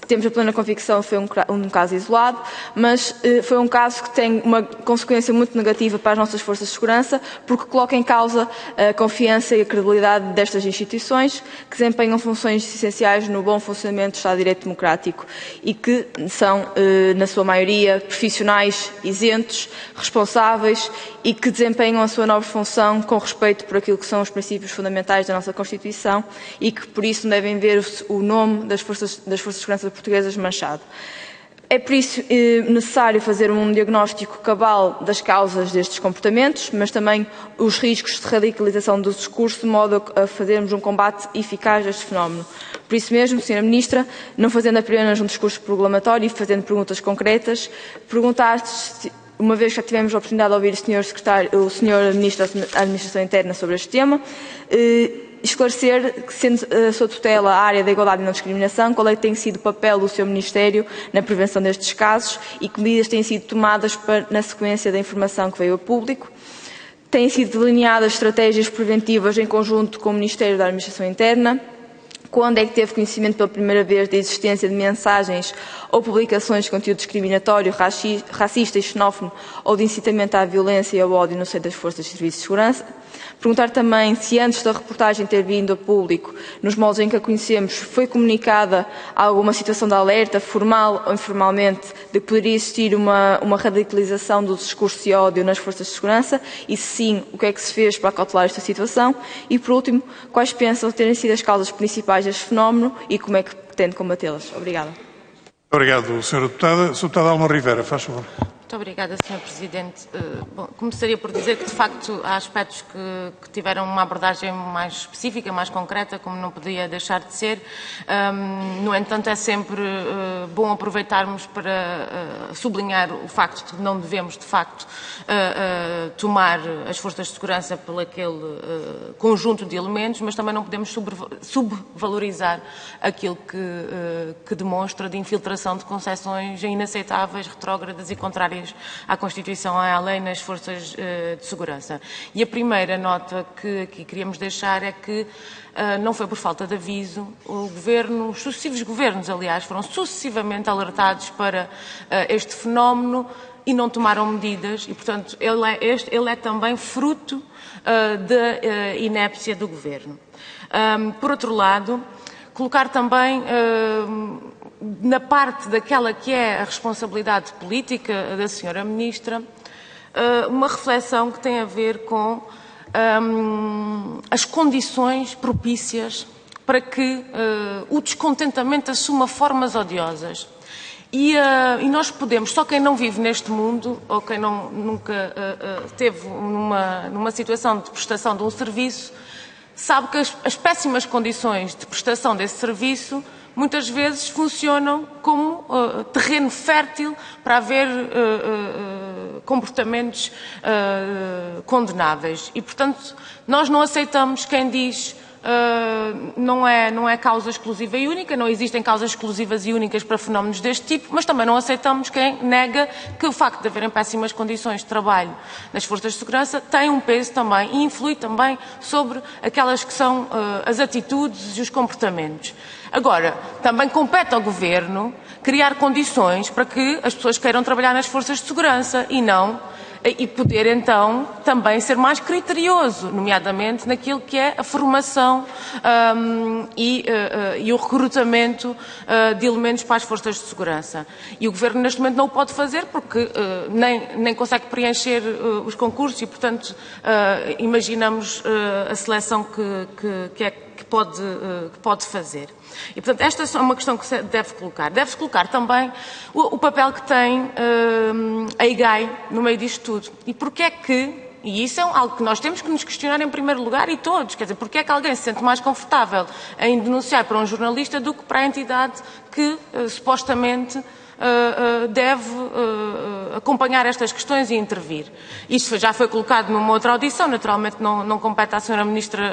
Temos a plena convicção que foi um caso isolado, mas foi um caso que tem uma consequência muito negativa para as nossas forças de segurança, porque coloca em causa a confiança e a credibilidade destas instituições, que desempenham funções essenciais no bom funcionamento do Estado de Direito Democrático e que são, na sua maioria, profissionais isentos, responsáveis e que desempenham a sua nobre função com respeito por aquilo que são os princípios fundamentais da nossa Constituição e que, por isso, não devem ver o nome das forças de segurança portuguesas manchado. É por isso necessário fazer um diagnóstico cabal das causas destes comportamentos, mas também os riscos de radicalização do discurso, de modo a fazermos um combate eficaz deste fenómeno. Por isso mesmo, Sra. Ministra, não fazendo apenas um discurso proclamatório e fazendo perguntas concretas, perguntar-se, uma vez que já tivemos a oportunidade de ouvir o Sr. Ministro da Administração Interna sobre este tema, esclarecer, que sendo a sua tutela a área da igualdade e não discriminação, qual é que tem sido o papel do seu Ministério na prevenção destes casos e que medidas têm sido tomadas na sequência da informação que veio a público. Têm sido delineadas estratégias preventivas em conjunto com o Ministério da Administração Interna. Quando é que teve conhecimento pela primeira vez da existência de mensagens ou publicações de conteúdo discriminatório, racista e xenófobo ou de incitamento à violência e ao ódio no seio das forças de serviço de segurança? Perguntar também se antes da reportagem ter vindo a público, nos moldes em que a conhecemos, foi comunicada alguma situação de alerta, formal ou informalmente, de que poderia existir uma radicalização do discurso de ódio nas forças de segurança e, se sim, o que é que se fez para acautelar esta situação? E, por último, quais pensam terem sido as causas principais deste fenómeno e como é que pretende combatê-las? Obrigada. Obrigado, Sra. Deputada. Sra. Deputada Alma Rivera, faz favor. Muito obrigada, Sr. Presidente. Bom, começaria por dizer que, de facto, há aspectos que tiveram uma abordagem mais específica, mais concreta, como não podia deixar de ser. No entanto, é sempre bom aproveitarmos para sublinhar o facto de que não devemos, de facto, tomar as forças de segurança por aquele conjunto de elementos, mas também não podemos subvalorizar aquilo que demonstra de infiltração de concepções inaceitáveis, retrógradas e contrárias à Constituição e à lei nas forças de segurança. E a primeira nota que aqui queríamos deixar é que não foi por falta de aviso. O governo, os sucessivos governos, aliás, foram sucessivamente alertados para este fenómeno e não tomaram medidas e, portanto, ele é também fruto da inépcia do governo. Por outro lado, colocar também na parte daquela que é a responsabilidade política da Sra. Ministra, uma reflexão que tem a ver com as condições propícias para que o descontentamento assuma formas odiosas. E nós podemos, só quem não vive neste mundo, ou quem nunca esteve numa situação de prestação de um serviço, sabe que as péssimas condições de prestação desse serviço muitas vezes funcionam como terreno fértil para haver comportamentos condenáveis. E, portanto, nós não aceitamos quem diz não é causa exclusiva e única, não existem causas exclusivas e únicas para fenómenos deste tipo, mas também não aceitamos quem nega que o facto de haverem péssimas condições de trabalho nas forças de segurança tem um peso também e influi também sobre aquelas que são as atitudes e os comportamentos. Agora, também compete ao Governo criar condições para que as pessoas queiram trabalhar nas forças de segurança e poder, então, também ser mais criterioso, nomeadamente naquilo que é a formação e o recrutamento de elementos para as forças de segurança. E o Governo, neste momento, não o pode fazer porque nem consegue preencher os concursos e, portanto, imaginamos a seleção que pode fazer. E, portanto, esta é uma questão que se deve colocar. Deve-se colocar também o papel que tem a IGAI no meio disto tudo. E porquê é que, e isso é algo que nós temos que nos questionar em primeiro lugar e todos, quer dizer, porquê é que alguém se sente mais confortável em denunciar para um jornalista do que para a entidade que supostamente deve acompanhar estas questões e intervir. Isto já foi colocado numa outra audição, naturalmente não compete à Sra. Ministra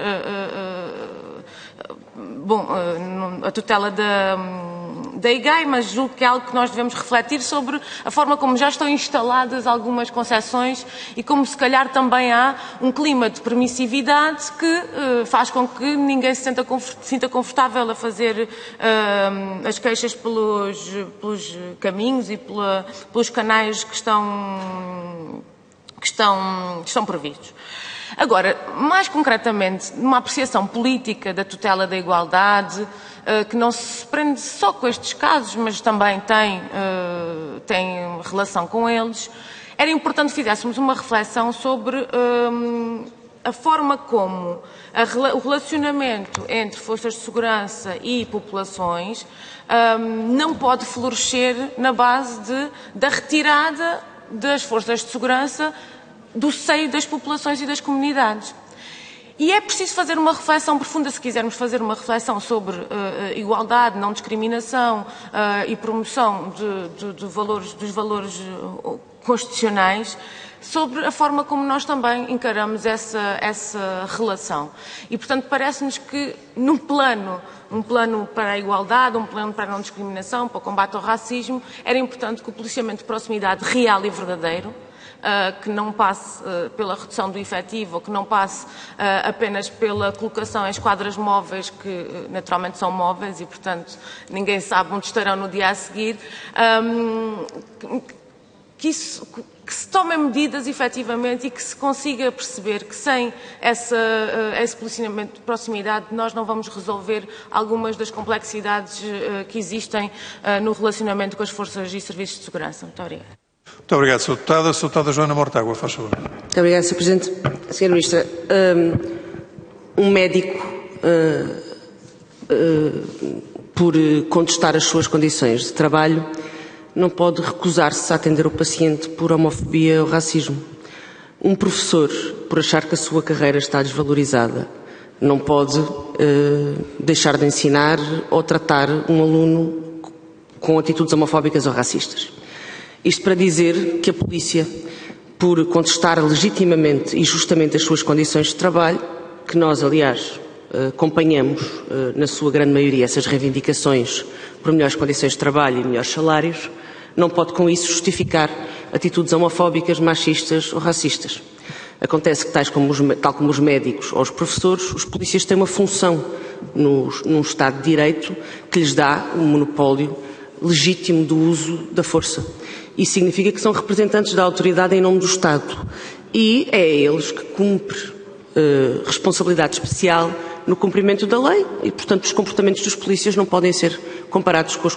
a tutela da IGAI, mas julgo que é algo que nós devemos refletir sobre a forma como já estão instaladas algumas concessões e como se calhar também há um clima de permissividade que faz com que ninguém se sinta confortável a fazer as queixas pelos caminhos e pelos canais que estão previstos. Agora, mais concretamente, numa apreciação política da tutela da igualdade, que não se prende só com estes casos, mas também tem relação com eles, era importante que fizéssemos uma reflexão sobre a forma como o relacionamento entre forças de segurança e populações não pode florescer na base da retirada das forças de segurança do seio das populações e das comunidades. E é preciso fazer uma reflexão profunda, se quisermos fazer uma reflexão sobre igualdade, não discriminação e promoção dos valores constitucionais, sobre a forma como nós também encaramos essa relação. E, portanto, parece-nos que um plano para a igualdade, um plano para a não discriminação, para o combate ao racismo, era importante que o policiamento de proximidade real e verdadeiro, que não passe pela redução do efetivo, ou que não passe apenas pela colocação em esquadras móveis, que naturalmente são móveis e, portanto, ninguém sabe onde estarão no dia a seguir, que se tomem medidas efetivamente e que se consiga perceber que sem esse policiamento de proximidade nós não vamos resolver algumas das complexidades que existem no relacionamento com as forças e serviços de segurança. Muito obrigada. Muito obrigado, Sra. Deputada. Sra. Deputada Joana Mortágua, faz favor. Muito obrigada, Sr. Presidente. Sra. Ministra, um médico, por contestar as suas condições de trabalho, não pode recusar-se a atender o paciente por homofobia ou racismo. Um professor, por achar que a sua carreira está desvalorizada, não pode deixar de ensinar ou tratar um aluno com atitudes homofóbicas ou racistas. Isto para dizer que a polícia, por contestar legitimamente e justamente as suas condições de trabalho, que nós, aliás, acompanhamos, na sua grande maioria, essas reivindicações por melhores condições de trabalho e melhores salários, não pode com isso justificar atitudes homofóbicas, machistas ou racistas. Acontece que, tal como os médicos ou os professores, os polícias têm uma função num Estado de Direito que lhes dá um monopólio legítimo do uso da força. Isso significa que são representantes da autoridade em nome do Estado e é a eles que cumpre responsabilidade especial no cumprimento da lei e, portanto, os comportamentos dos polícias não podem ser comparados com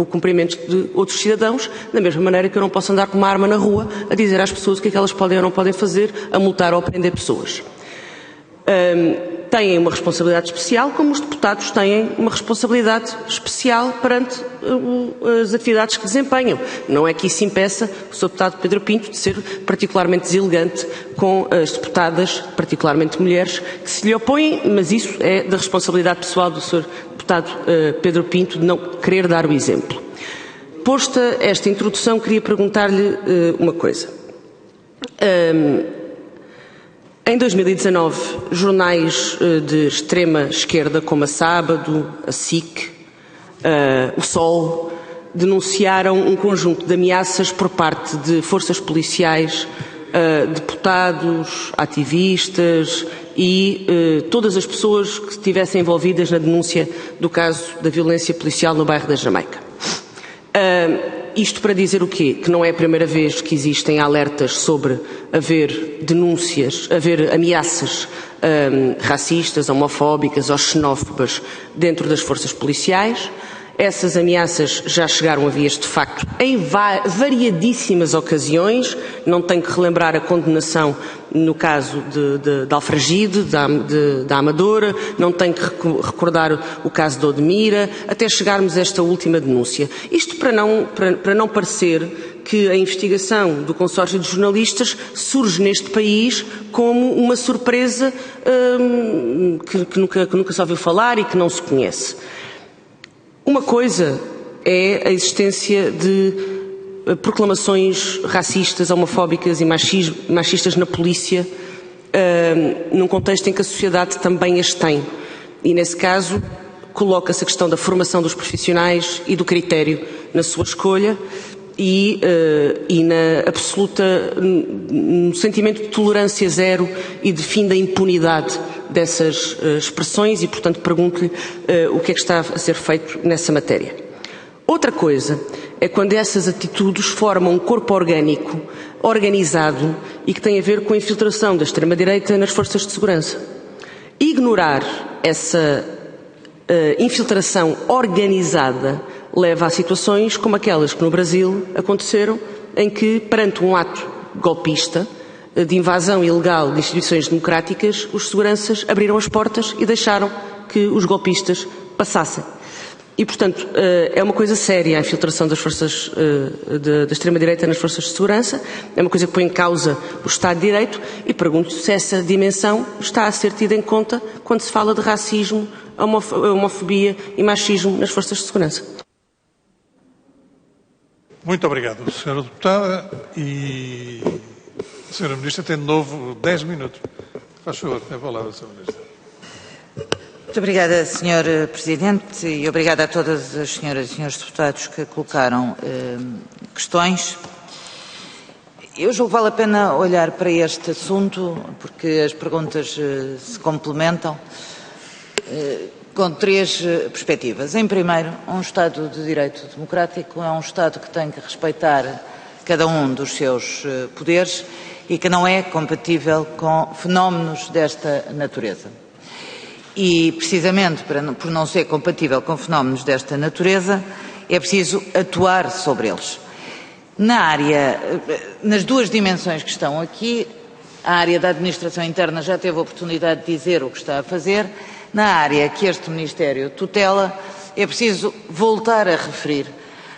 o cumprimento de outros cidadãos, da mesma maneira que eu não posso andar com uma arma na rua a dizer às pessoas o que é que elas podem ou não podem fazer, a multar ou a prender pessoas. Têm uma responsabilidade especial, como os deputados têm uma responsabilidade especial perante as atividades que desempenham. Não é que isso impeça o Sr. Deputado Pedro Pinto de ser particularmente deselegante com as deputadas, particularmente mulheres, que se lhe opõem, mas isso é da responsabilidade pessoal do Sr. Deputado Pedro Pinto de não querer dar o exemplo. Posta esta introdução, queria perguntar-lhe uma coisa. Em 2019, jornais de extrema esquerda, como a Sábado, a SIC, o Sol, denunciaram um conjunto de ameaças por parte de forças policiais, deputados, ativistas e todas as pessoas que estivessem envolvidas na denúncia do caso da violência policial no bairro da Jamaica. Isto para dizer o quê? Que não é a primeira vez que existem alertas sobre haver denúncias, haver ameaças racistas, homofóbicas ou xenófobas dentro das forças policiais. Essas ameaças já chegaram a vias de facto em variadíssimas ocasiões. Não tenho que relembrar a condenação no caso de Alfragide, da Amadora, não tenho que recordar o caso de Odmira, até chegarmos a esta última denúncia. Isto para não parecer que a investigação do consórcio de jornalistas surge neste país como uma surpresa que nunca se ouviu falar e que não se conhece. Uma coisa é a existência de proclamações racistas, homofóbicas e machistas na polícia, num contexto em que a sociedade também as tem. E, nesse caso, coloca-se a questão da formação dos profissionais e do critério na sua escolha e na absoluta, no sentimento de tolerância zero e de fim da impunidade dessas expressões e, portanto, pergunto-lhe o que é que está a ser feito nessa matéria. Outra coisa é quando essas atitudes formam um corpo orgânico, organizado e que tem a ver com a infiltração da extrema-direita nas forças de segurança. Ignorar essa infiltração organizada leva a situações como aquelas que no Brasil aconteceram, em que, perante um ato golpista de invasão ilegal de instituições democráticas, os seguranças abriram as portas e deixaram que os golpistas passassem. E, portanto, é uma coisa séria a infiltração das forças da extrema-direita nas forças de segurança, é uma coisa que põe em causa o Estado de Direito e pergunto se essa dimensão está a ser tida em conta quando se fala de racismo, homofobia e machismo nas forças de segurança. Muito obrigado, Sra. Deputada. E a Sra. Ministra tem de novo 10 minutos. Faz favor, tem a palavra, Sra. Ministra. Muito obrigada, Sr. Presidente, e obrigada a todas as senhoras e senhores deputados que colocaram questões. Eu julgo que vale a pena olhar para este assunto, porque as perguntas se complementam, com três perspectivas. Em primeiro, um Estado de Direito democrático é um Estado que tem que respeitar cada um dos seus poderes e que não é compatível com fenómenos desta natureza. E, precisamente por não ser compatível com fenómenos desta natureza, é preciso atuar sobre eles. Nas duas dimensões que estão aqui, a área da administração interna já teve a oportunidade de dizer o que está a fazer. Na área que este Ministério tutela, é preciso voltar a referir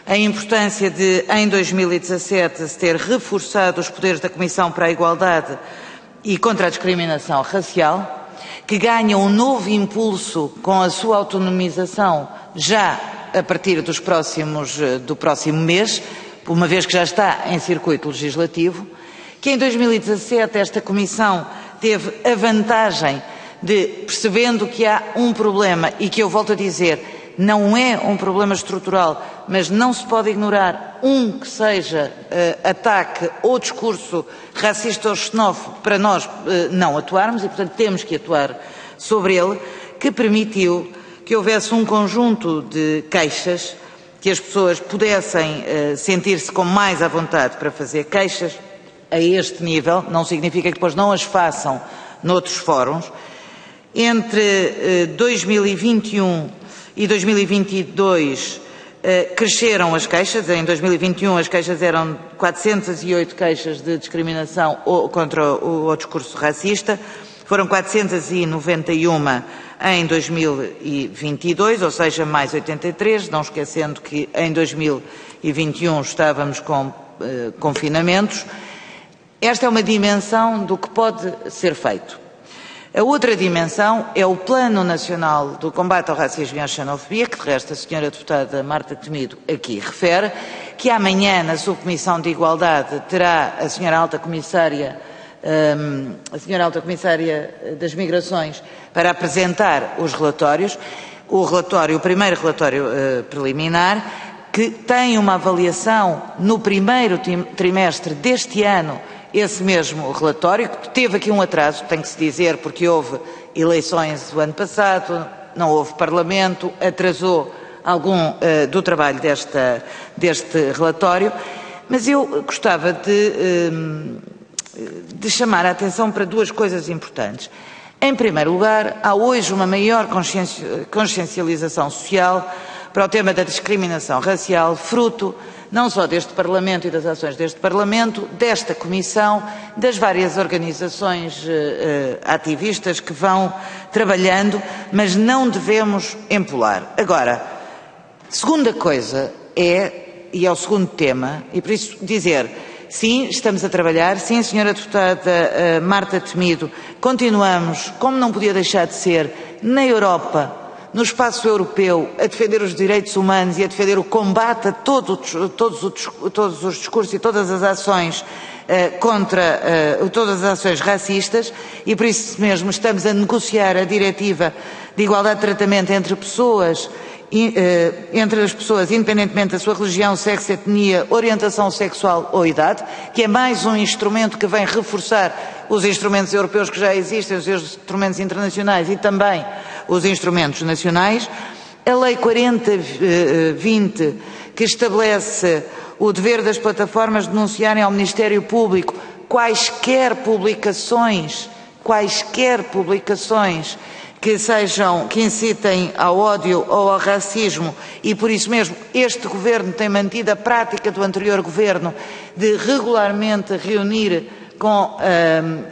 a importância de, em 2017, se ter reforçado os poderes da Comissão para a Igualdade e contra a Discriminação Racial, que ganha um novo impulso com a sua autonomização já a partir do próximo mês, uma vez que já está em circuito legislativo, que em 2017 esta Comissão teve a vantagem de, percebendo que há um problema e que eu volto a dizer, não é um problema estrutural, mas não se pode ignorar que seja ataque ou discurso racista ou xenófobo para nós não atuarmos e, portanto, temos que atuar sobre ele, que permitiu que houvesse um conjunto de queixas, que as pessoas pudessem sentir-se com mais à vontade para fazer queixas a este nível, não significa que depois não as façam noutros fóruns. Entre 2021 e 2022 cresceram as queixas. Em 2021 as queixas eram 408 queixas de discriminação contra o discurso racista, foram 491 em 2022, ou seja, mais 83, não esquecendo que em 2021 estávamos com confinamentos. Esta é uma dimensão do que pode ser feito. A outra dimensão é o Plano Nacional do Combate ao Racismo e à Xenofobia, que de resto a Sra. Deputada Marta Temido aqui refere, que amanhã na Subcomissão de Igualdade terá a Sra. Alta Comissária das Migrações para apresentar os relatórios. O primeiro relatório preliminar, que tem uma avaliação no primeiro trimestre deste ano. Esse mesmo relatório, que teve aqui um atraso, tem que se dizer, porque houve eleições o ano passado, não houve Parlamento, atrasou algum do trabalho deste relatório, mas eu gostava de chamar a atenção para duas coisas importantes. Em primeiro lugar, há hoje uma maior consciencialização social para o tema da discriminação racial, fruto não só deste Parlamento e das ações deste Parlamento, desta Comissão, das várias organizações ativistas que vão trabalhando, mas não devemos empolar. Agora, segunda coisa e é o segundo tema, e por isso dizer, sim, estamos a trabalhar, sim, Sra. Deputada Marta Temido, continuamos, como não podia deixar de ser, na Europa, no espaço europeu a defender os direitos humanos e a defender o combate a todos os discursos e todas as ações contra todas as ações racistas, e por isso mesmo estamos a negociar a diretiva de igualdade de tratamento entre as pessoas, independentemente da sua religião, sexo, etnia, orientação sexual ou idade, que é mais um instrumento que vem reforçar os instrumentos europeus que já existem, os instrumentos internacionais e também os instrumentos nacionais. A Lei 4020, que estabelece o dever das plataformas de denunciarem ao Ministério Público quaisquer publicações que incitem ao ódio ou ao racismo, e por isso mesmo este Governo tem mantido a prática do anterior Governo de regularmente reunir com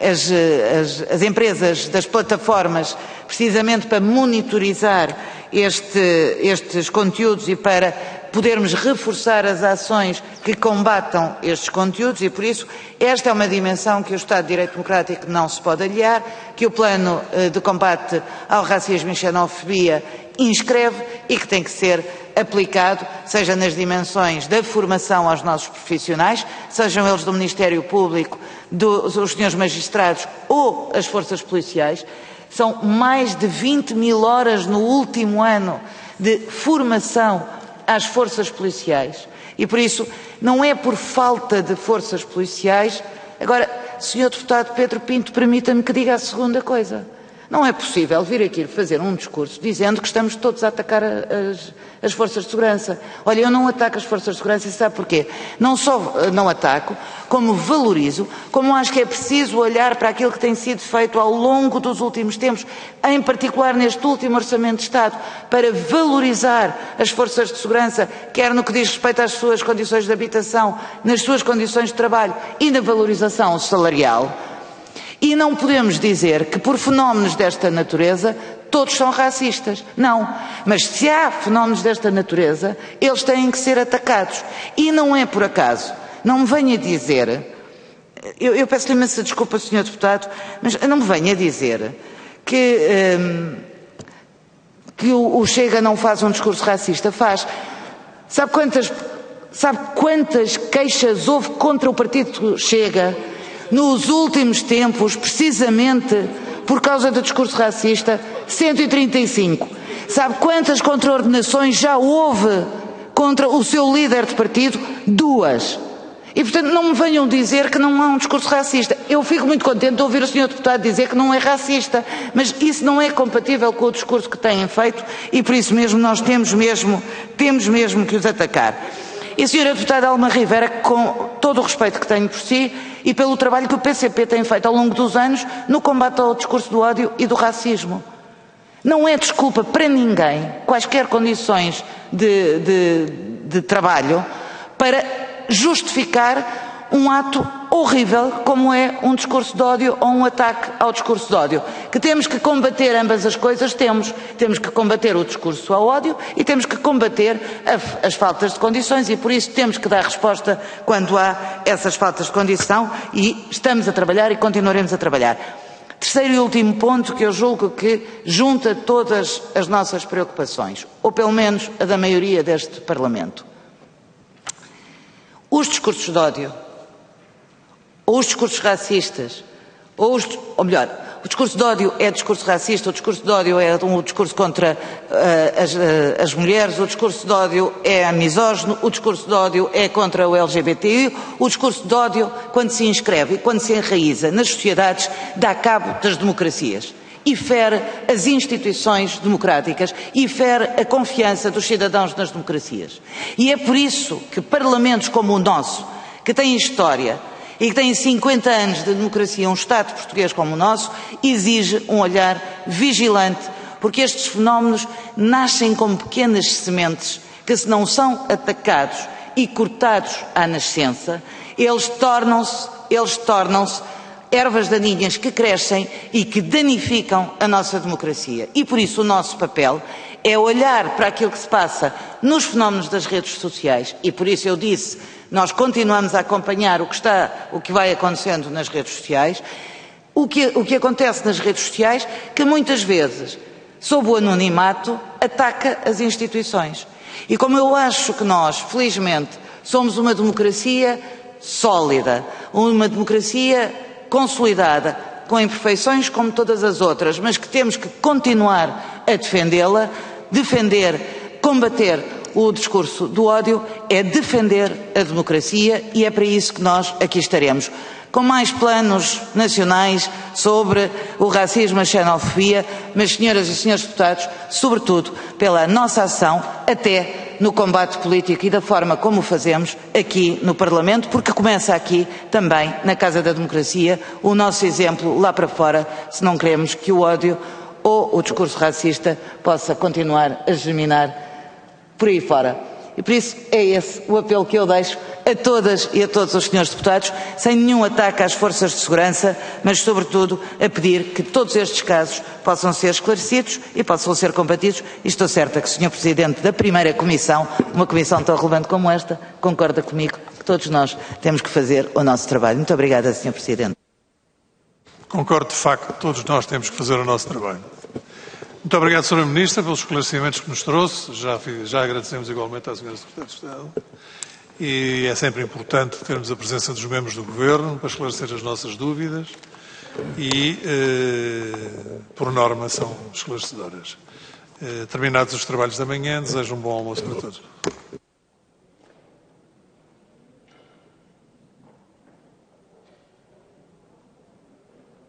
as empresas das plataformas, precisamente para monitorizar estes conteúdos e para podermos reforçar as ações que combatam estes conteúdos, e por isso esta é uma dimensão que o Estado de Direito Democrático não se pode aliar, que o Plano de Combate ao Racismo e Xenofobia inscreve e que tem que ser aplicado, seja nas dimensões da formação aos nossos profissionais, sejam eles do Ministério Público, dos senhores magistrados ou as forças policiais. São mais de 20 mil horas no último ano de formação às forças policiais, e por isso não é por falta de forças policiais. Agora, Sr. Deputado Pedro Pinto, permita-me que diga a segunda coisa. Não é possível vir aqui fazer um discurso dizendo que estamos todos a atacar as forças de segurança. Olha, eu não ataco as forças de segurança, e sabe porquê? Não só não ataco, como valorizo, como acho que é preciso olhar para aquilo que tem sido feito ao longo dos últimos tempos, em particular neste último Orçamento de Estado, para valorizar as forças de segurança, quer no que diz respeito às suas condições de habitação, nas suas condições de trabalho e na valorização salarial. E não podemos dizer que por fenómenos desta natureza todos são racistas. Não. Mas se há fenómenos desta natureza, eles têm que ser atacados. E não é por acaso. Não me venha dizer, eu peço-lhe imensa desculpa, Sr. Deputado, mas não me venha dizer que o Chega não faz um discurso racista. Faz. Sabe quantas queixas houve contra o partido Chega nos últimos tempos, precisamente por causa do discurso racista? 135. Sabe quantas contraordenações já houve contra o seu líder de partido? 2. E, portanto, não me venham dizer que não há um discurso racista. Eu fico muito contente de ouvir o Sr. Deputado dizer que não é racista, mas isso não é compatível com o discurso que têm feito, e por isso mesmo nós temos mesmo que os atacar. E, Sra. Deputada Alma Rivera, com todo o respeito que tenho por si e pelo trabalho que o PCP tem feito ao longo dos anos no combate ao discurso do ódio e do racismo, não é desculpa para ninguém, quaisquer condições de trabalho, para justificar um ato horrível como é um discurso de ódio ou um ataque ao discurso de ódio. Que temos que combater ambas as coisas, temos que combater o discurso ao ódio e temos que combater as faltas de condições, e por isso temos que dar resposta quando há essas faltas de condição, e estamos a trabalhar e continuaremos a trabalhar. Terceiro e último ponto, que eu julgo que junta todas as nossas preocupações, ou pelo menos a da maioria deste Parlamento. Os discursos de ódio, ou os discursos racistas, ou melhor, o discurso de ódio é discurso racista, o discurso de ódio é um discurso contra as mulheres, o discurso de ódio é misógino, o discurso de ódio é contra o LGBTI, o discurso de ódio, quando se inscreve e quando se enraiza nas sociedades, dá cabo das democracias e fere as instituições democráticas e fere a confiança dos cidadãos nas democracias. E é por isso que parlamentos como o nosso, que têm história e que têm 50 anos de democracia, um Estado português como o nosso, exige um olhar vigilante, porque estes fenómenos nascem como pequenas sementes que, se não são atacados e cortados à nascença, eles tornam-se ervas daninhas que crescem e que danificam a nossa democracia. E por isso o nosso papel é olhar para aquilo que se passa nos fenómenos das redes sociais, e por isso eu disse, nós continuamos a acompanhar o que vai acontecendo nas redes sociais. O que acontece nas redes sociais, que muitas vezes sob o anonimato, ataca as instituições. E como eu acho que nós, felizmente, somos uma democracia sólida, uma democracia consolidada, com imperfeições como todas as outras, mas que temos que continuar a defendê-la, combater o discurso do ódio, é defender a democracia e é para isso que nós aqui estaremos. Com mais planos nacionais sobre o racismo, a xenofobia, mas, senhoras e senhores deputados, sobretudo pela nossa ação até no combate político e da forma como o fazemos aqui no Parlamento, porque começa aqui também, na Casa da Democracia, o nosso exemplo lá para fora, se não queremos que o ódio ou o discurso racista possa continuar a germinar por aí fora. E por isso é esse o apelo que eu deixo a todas e a todos os senhores deputados, sem nenhum ataque às forças de segurança, mas sobretudo a pedir que todos estes casos possam ser esclarecidos e possam ser combatidos. E estou certa que o Sr. Presidente da primeira Comissão, uma comissão tão relevante como esta, concorda comigo que todos nós temos que fazer o nosso trabalho. Muito obrigada, Sr. Presidente. Concordo, de facto, todos nós temos que fazer o nosso trabalho. Muito obrigado, Sra. Ministra, pelos esclarecimentos que nos trouxe. Já agradecemos igualmente à Sra. Secretária de Estado. E é sempre importante termos a presença dos membros do Governo para esclarecer as nossas dúvidas e, por norma, são esclarecedoras. Terminados os trabalhos da manhã, desejo um bom almoço para todos.